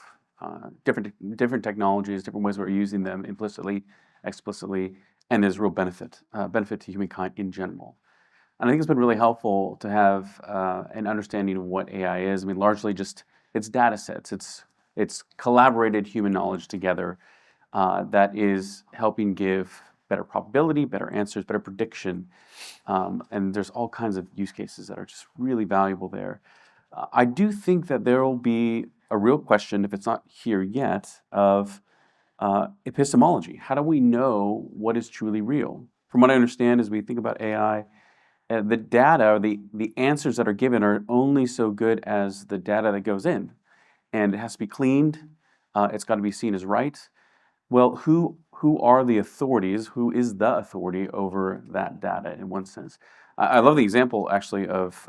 different technologies, different ways we're using them implicitly, explicitly, and there's real benefit to humankind in general. And I think it's been really helpful to have an understanding of what AI is. I mean, largely just it's data sets. It's collaborated human knowledge together that is helping give better probability, better answers, better prediction. And there's all kinds of use cases that are just really valuable there. I do think that there will be a real question, if it's not here yet, of epistemology. How do we know what is truly real? From what I understand, as we think about AI, the data, or the answers that are given are only so good as the data that goes in. And it has to be cleaned. It's got to be seen as right. Well, who are the authorities? Who is the authority over that data in one sense? I love the example, actually, of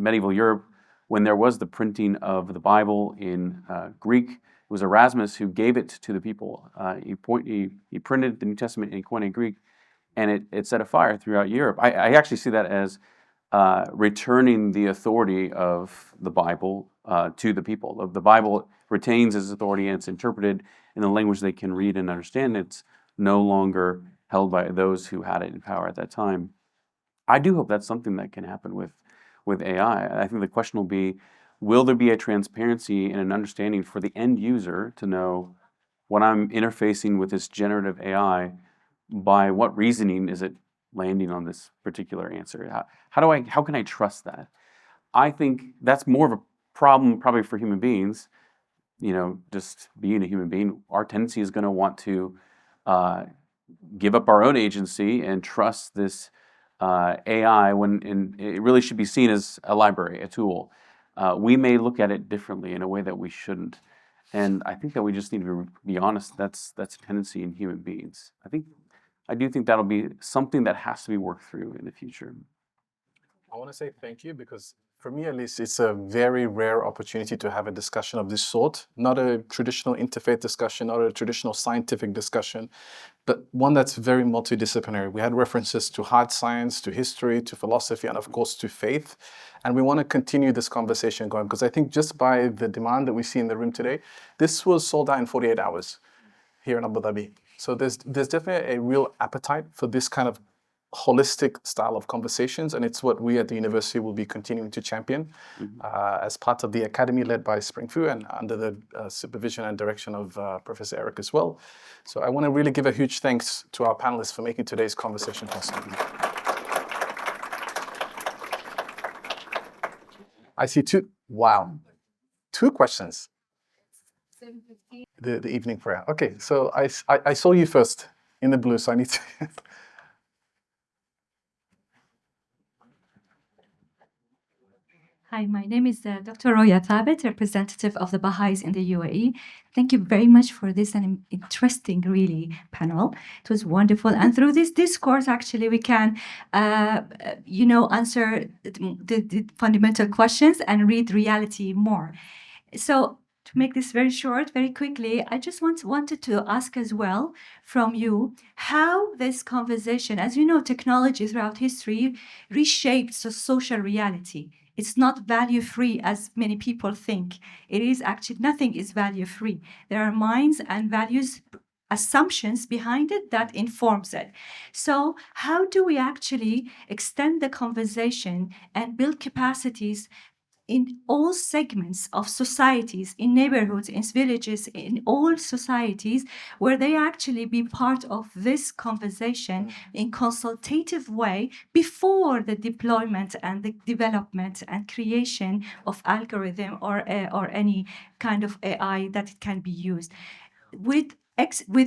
medieval Europe when there was the printing of the Bible in Greek. It was Erasmus who gave it to the people. He printed the New Testament in Koine Greek, and it set a fire throughout Europe. I actually see that as returning the authority of the Bible to the people. The Bible retains its authority, and it's interpreted in the language they can read and understand. It's no longer held by those who had it in power at that time. I do hope that's something that can happen with AI. I think the question will be, will there be a transparency and an understanding for the end user to know when I'm interfacing with this generative AI, by what reasoning is it landing on this particular answer? How can I trust that? I think that's more of a problem probably for human beings. Just being a human being, our tendency is going to want to give up our own agency and trust this AI when it really should be seen as a library, a tool. We may look at it differently in a way that we shouldn't. And I think that we just need to be honest. That's a tendency in human beings. I do think that'll be something that has to be worked through in the future. I want to say thank you, because for me, at least, it's a very rare opportunity to have a discussion of this sort. Not a traditional interfaith discussion, not a traditional scientific discussion, but one that's very multidisciplinary. We had references to hard science, to history, to philosophy, and of course to faith. And we want to continue this conversation going, because I think just by the demand that we see in the room today, this was sold out in 48 hours here in Abu Dhabi. So there's definitely a real appetite for this kind of holistic style of conversations, and it's what we at the university will be continuing to champion as part of the academy led by Spring Fu and under the supervision and direction of Professor Eric as well. So I want to really give a huge thanks to our panelists for making today's conversation possible. I see two questions. The evening prayer. Okay, so I saw you first in the blue, so I need to... Hi, my name is Dr. Roya Thabit, representative of the Baha'is in the UAE. Thank you very much for this interesting, really, panel. It was wonderful. And through this discourse, actually, we can, answer the fundamental questions and read reality more. So to make this very short, very quickly, I just wanted to ask as well from you how this conversation, as you know, technology throughout history reshaped the social reality. It's not value-free as many people think. It is actually, nothing is value-free. There are minds and values, assumptions behind it that informs it. So how do we actually extend the conversation and build capacities in all segments of societies, in neighborhoods, in villages, in all societies, where they actually be part of this conversation in consultative way before the deployment and the development and creation of algorithm or any kind of AI that it can be used. With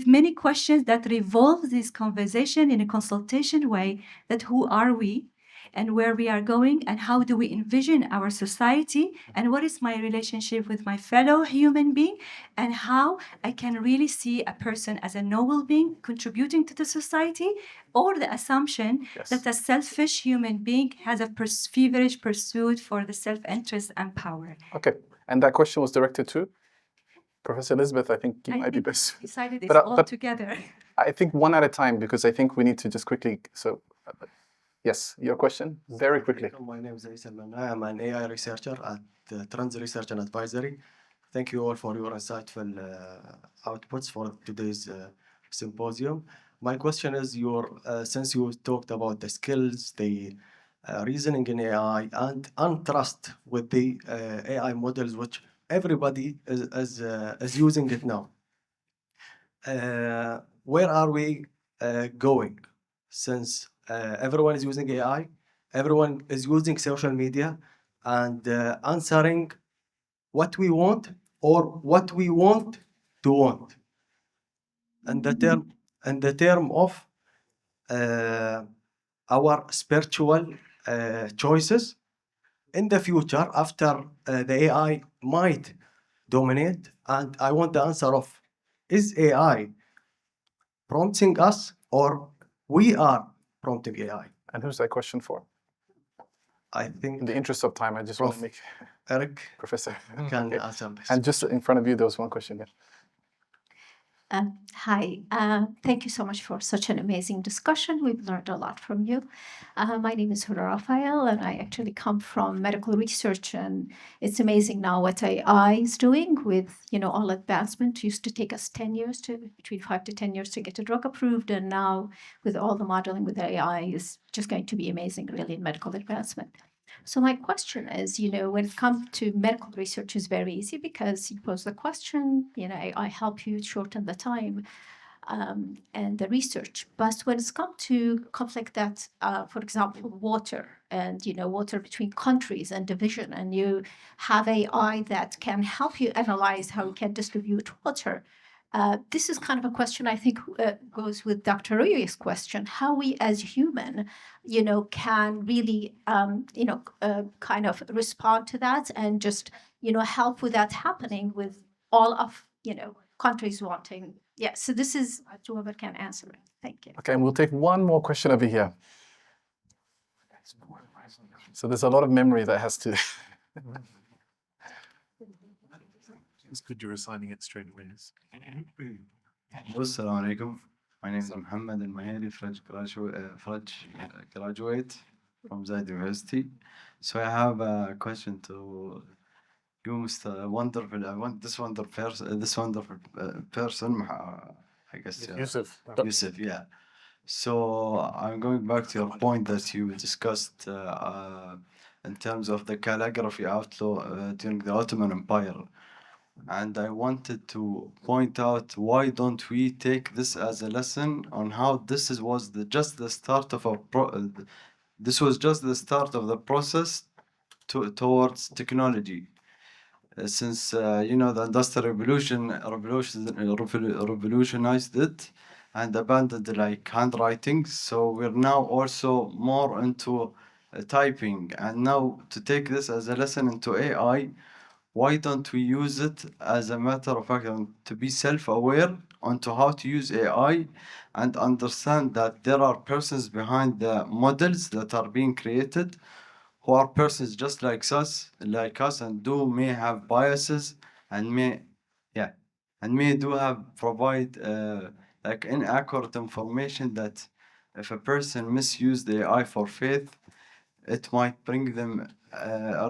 many questions that revolve this conversation in a consultation way, that who are we? And where we are going, and how do we envision our society, and what is my relationship with my fellow human being, and how I can really see a person as a noble being contributing to the society, or the assumption that a selfish human being has a feverish pursuit for the self-interest and power. Okay, and that question was directed to Professor Elizabeth. I think you might be best. Decided it's all together. I think one at a time, because I think we need to just quickly. Yes, your question, very quickly. My name is Rئيسيا. I'm an AI researcher at Trans Research and Advisory. Thank you all for your insightful outputs for today's symposium. My question is, since you talked about the skills, the reasoning in AI, and trust with the AI models, which everybody is using it now. Where are we going, since everyone is using AI, everyone is using social media, and answering what we want or what we want to want. And the term of our spiritual choices in the future after the AI might dominate. And I want the answer of, is AI prompting us or we are prompting AI? And who's that question for? I think In the interest of time, I just want to make Eric Professor can answer this. And just in front of you, there was one question here. Hi, thank you so much for such an amazing discussion. We've learned a lot from you. My name is Huda Raphael, and I actually come from medical research, and it's amazing now what AI is doing with, all advancement. It used to take us 10 years between 5 to 10 years to get a drug approved, and now with all the modeling with AI is just going to be amazing, really, in medical advancement. So my question is, when it comes to medical research, is very easy because you pose the question, I help you shorten the time and the research. But when it's come to conflict that, for example, water and, water between countries and division, and you have AI that can help you analyze how you can distribute water. This is kind of a question I think goes with Dr. Rui's question, how we as human, can really, kind of respond to that and just, help with that happening with all of, countries wanting. Yeah, so this is, whoever can answer it. Thank you. Okay, and we'll take one more question over here. So there's a lot of memory that has to... It's good you're assigning it straight away. Assalamu alaikum. My name is Muhammad Al-Mahiri, French graduate from Zaid University. So I have a question to you, Mr. Wonderful. I want this wonderful person, I guess. Yusuf. Yusuf, yeah. So I'm going back to your point that you discussed in terms of the calligraphy outlaw during the Ottoman Empire. And I wanted to point out, why don't we take this as a lesson on how this was just the start of this was just the start of the process towards technology. Since the Industrial Revolution revolutionized it and abandoned like handwriting, so we're now also more into typing. And now to take this as a lesson into AI, why don't we use it as a matter of fact to be self-aware onto how to use AI and understand that there are persons behind the models that are being created who are persons just like us and may have biases and may provide like inaccurate information that if a person misused the AI for faith, it might bring them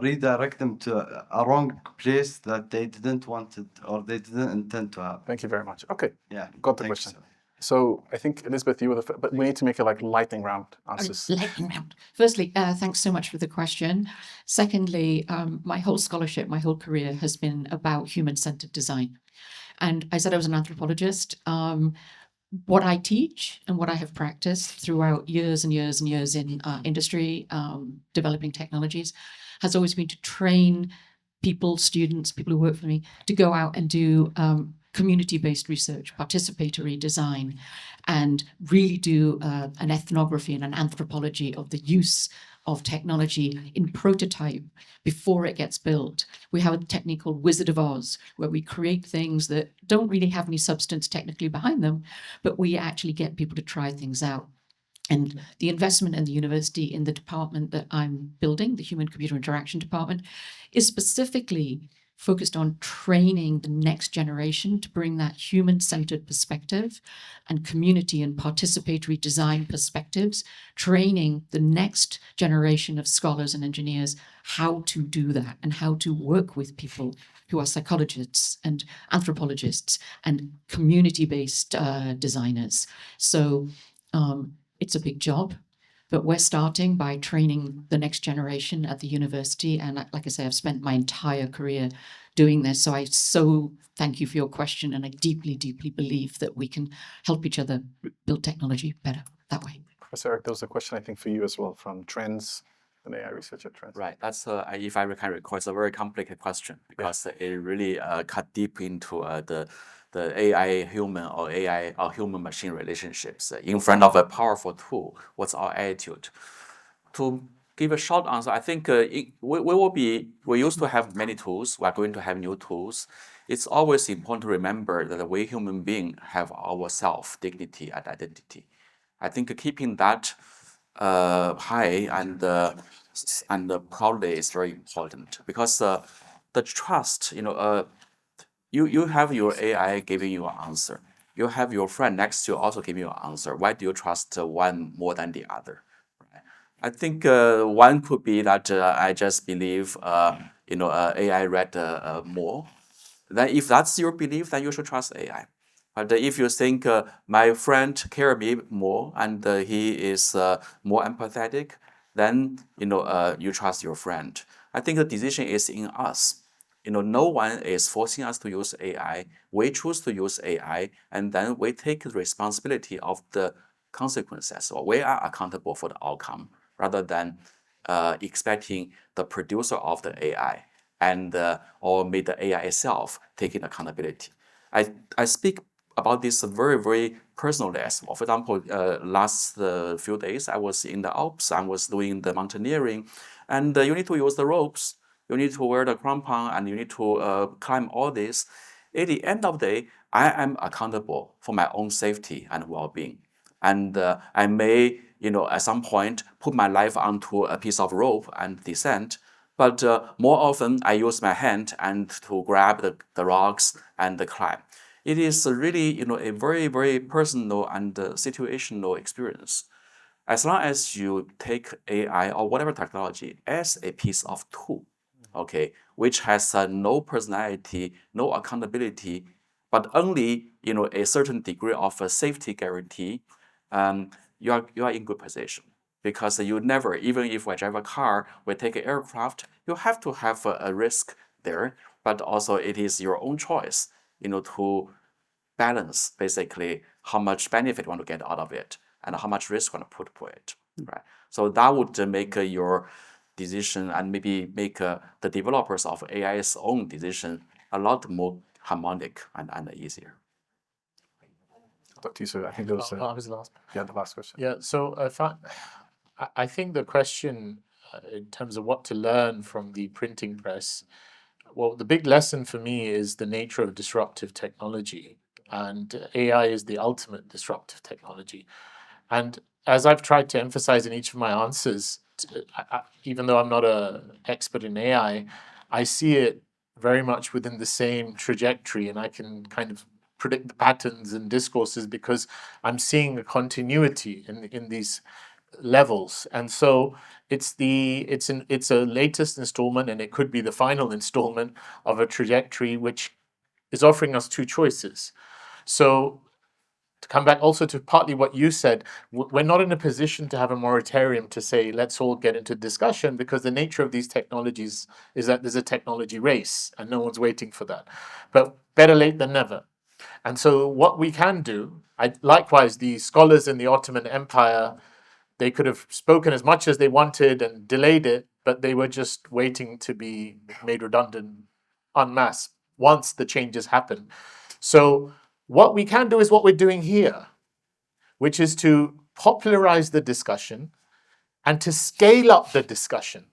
redirect them to a wrong place that they didn't want it or they didn't intend to have. Thank you very much. Okay, yeah, got the question. So I think, Elizabeth, you were but we need to make it like lightning round answers. Lightning round. Firstly, thanks so much for the question. Secondly, my whole scholarship, my whole career has been about human-centered design. And I said I was an anthropologist. What I teach and what I have practiced throughout years and years and years in industry, developing technologies, has always been to train people, students, people who work for me, to go out and do community-based research, participatory design, and really do an ethnography and an anthropology of the use of technology in prototype before it gets built. We have a technique called Wizard of Oz, where we create things that don't really have any substance technically behind them, but we actually get people to try things out. And the investment in the university in the department that I'm building, the Human-Computer Interaction Department, is specifically focused on training the next generation to bring that human-centered perspective and community and participatory design perspectives, training the next generation of scholars and engineers how to do that and how to work with people who are psychologists and anthropologists and community-based designers. So it's a big job. But we're starting by training the next generation at the university. And like I say, I've spent my entire career doing this. So I thank you for your question. And I deeply, deeply believe that we can help each other build technology better that way. Professor Eric, there was a question, I think, for you as well from Trends, an AI researcher, Trends. Right. That's, if I can recall, it's a very complicated question because it really cut deep into the AI human or AI or human machine relationships. In front of a powerful tool, what's our attitude? To give a short answer, I think we used to have many tools. We are going to have new tools. It's always important to remember that we human beings have our self, dignity, and identity. I think keeping that high and proudly is very important because the trust, you have your AI giving you an answer. You have your friend next to you also giving you an answer. Why do you trust one more than the other? Right? I think one could be that I just believe, AI read more. Then if that's your belief, then you should trust AI. But if you think my friend cares me more and he is more empathetic, then you trust your friend. I think the decision is in us. No one is forcing us to use AI. We choose to use AI, and then we take the responsibility of the consequences, or we are accountable for the outcome, rather than expecting the producer of the AI and or maybe the AI itself taking accountability. I speak about this very, very personally as well. For example, last few days, I was in the Alps. I was doing the mountaineering, and you need to use the ropes. You need to wear the crampon, and you need to climb all this. At the end of the day, I am accountable for my own safety and well-being. And I may, at some point, put my life onto a piece of rope and descend. But more often, I use my hand and to grab the rocks and climb. It is really, a very, very personal and situational experience. As long as you take AI or whatever technology as a piece of tool, okay, which has no personality, no accountability, but only a certain degree of a safety guarantee, you are in good position. Because you never, even if we drive a car, we take an aircraft, you have to have a risk there, but also it is your own choice, to balance basically how much benefit you want to get out of it and how much risk you want to put for it, right? So that would make your decision and maybe make the developers of AI's own decision a lot more harmonic and easier. Dr. Yusuf, I think there was the last. Yeah, the last question. Yeah, so I think the question in terms of what to learn from the printing press, well, the big lesson for me is the nature of disruptive technology, and AI is the ultimate disruptive technology. And as I've tried to emphasize in each of my answers, even though I'm not an expert in AI, I see it very much within the same trajectory, and I can kind of predict the patterns and discourses because I'm seeing a continuity in these levels. And so it's a latest installment, and it could be the final installment of a trajectory which is offering us two choices. So to come back also to partly what you said, we're not in a position to have a moratorium to say, let's all get into discussion, because the nature of these technologies is that there's a technology race and no one's waiting for that. But better late than never. And so what we can do, likewise, the scholars in the Ottoman Empire, they could have spoken as much as they wanted and delayed it, but they were just waiting to be made redundant en masse once the changes happen. So what we can do is what we're doing here, which is to popularize the discussion and to scale up the discussion.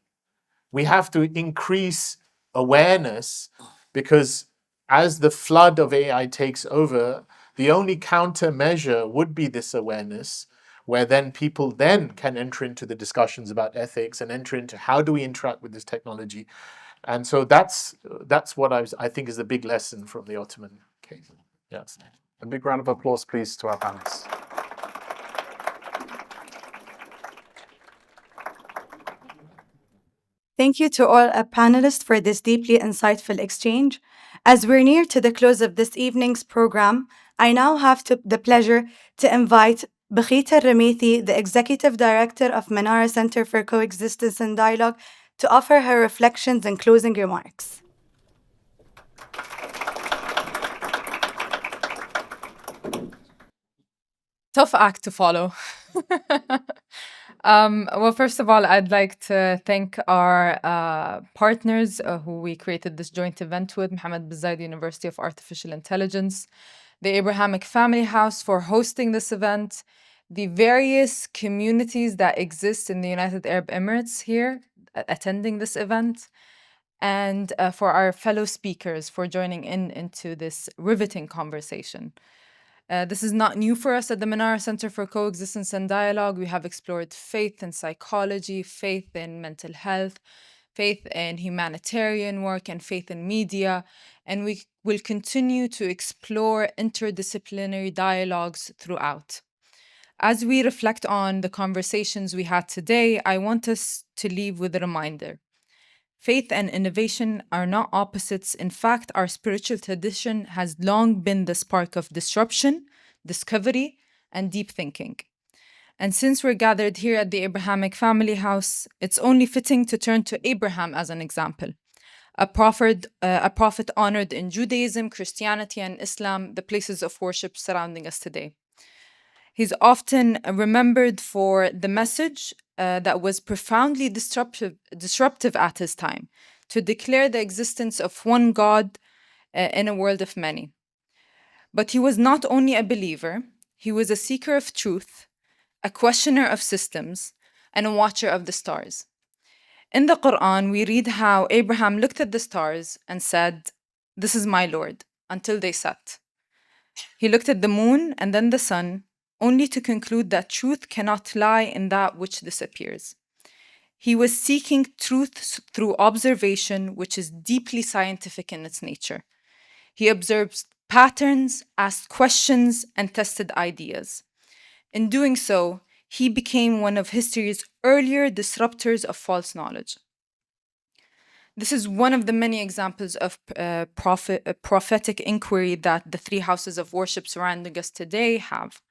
We have to increase awareness, because as the flood of AI takes over, the only countermeasure would be this awareness, where then people then can enter into the discussions about ethics and enter into how do we interact with this technology. And so that's what I think is the big lesson from the Ottoman case. Yes. A big round of applause, please, to our panelists. Thank you to all our panelists for this deeply insightful exchange. As we're near to the close of this evening's program, I now have the pleasure to invite Bakhita Ramithi, the Executive Director of Manara Center for Coexistence and Dialogue, to offer her reflections and closing remarks. Tough act to follow. Well, first of all, I'd like to thank our partners who we created this joint event with, Mohammed bin Zayed University of Artificial Intelligence, the Abrahamic Family House for hosting this event, the various communities that exist in the United Arab Emirates here attending this event, and for our fellow speakers for joining into this riveting conversation. This is not new for us at the Manara Center for Coexistence and Dialogue. We have explored faith in psychology, faith in mental health, faith in humanitarian work, and faith in media. And we will continue to explore interdisciplinary dialogues throughout. As we reflect on the conversations we had today, I want us to leave with a reminder. Faith and innovation are not opposites. In fact, our spiritual tradition has long been the spark of disruption, discovery, and deep thinking. And since we're gathered here at the Abrahamic Family House, it's only fitting to turn to Abraham as an example, a prophet honored in Judaism, Christianity, and Islam, the places of worship surrounding us today. He's often remembered for the message that was profoundly disruptive at his time, to declare the existence of one God in a world of many. But he was not only a believer, he was a seeker of truth, a questioner of systems, and a watcher of the stars. In the Quran, we read how Abraham looked at the stars and said, "This is my Lord," until they set. He looked at the moon and then the sun, only to conclude that truth cannot lie in that which disappears. He was seeking truth through observation, which is deeply scientific in its nature. He observed patterns, asked questions, and tested ideas. In doing so, he became one of history's earlier disruptors of false knowledge. This is one of the many examples of prophetic inquiry that the three houses of worship surrounding us today have.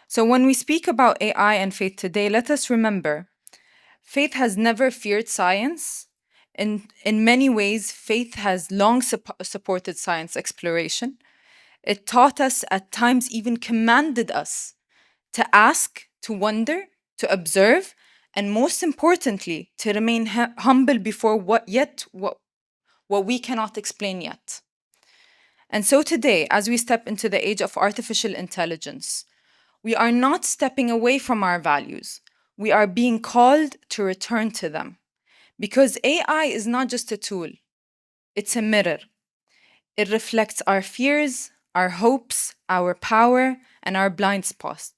So when we speak about AI and faith today, let us remember, faith has never feared science. In many ways, faith has long supported science exploration. It taught us, at times even commanded us, to ask, to wonder, to observe, and most importantly, to remain humble before what we cannot explain yet. And so today, as we step into the age of artificial intelligence, we are not stepping away from our values. We are being called to return to them. Because AI is not just a tool, it's a mirror. It reflects our fears, our hopes, our power, and our blind spots.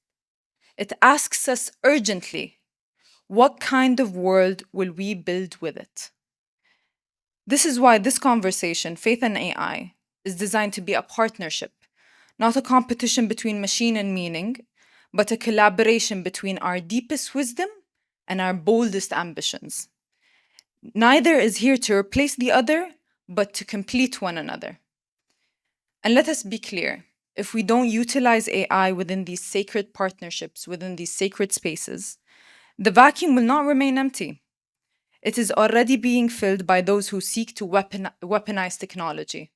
It asks us urgently, what kind of world will we build with it? This is why this conversation, Faith and AI, is designed to be a partnership, not a competition between machine and meaning, but a collaboration between our deepest wisdom and our boldest ambitions. Neither is here to replace the other, but to complete one another. And let us be clear, if we don't utilize AI within these sacred partnerships, within these sacred spaces, the vacuum will not remain empty. It is already being filled by those who seek to weaponize technology.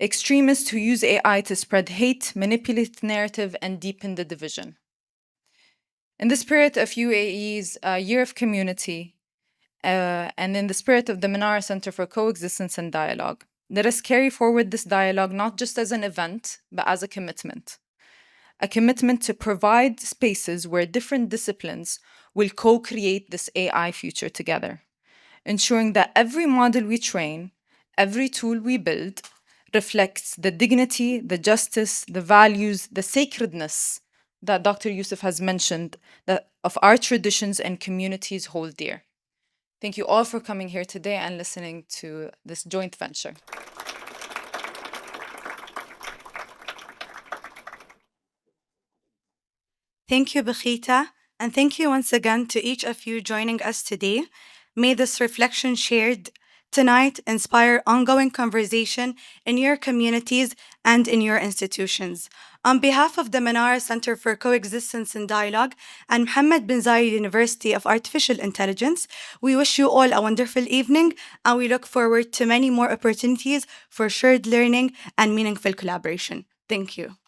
Extremists who use AI to spread hate, manipulate narrative, and deepen the division. In the spirit of UAE's Year of Community, and in the spirit of the Manara Center for Coexistence and Dialogue, let us carry forward this dialogue not just as an event, but as a commitment. A commitment to provide spaces where different disciplines will co-create this AI future together, ensuring that every model we train, every tool we build, reflects the dignity, the justice, the values, the sacredness that Dr. Yusuf has mentioned that of our traditions and communities hold dear. Thank you all for coming here today and listening to this joint venture. Thank you, Bakhita, and thank you once again to each of you joining us today. May this reflection shared tonight inspire ongoing conversation in your communities and in your institutions. On behalf of the Manara Center for Coexistence and Dialogue and Mohammed bin Zayed University of Artificial Intelligence, we wish you all a wonderful evening, and we look forward to many more opportunities for shared learning and meaningful collaboration. Thank you.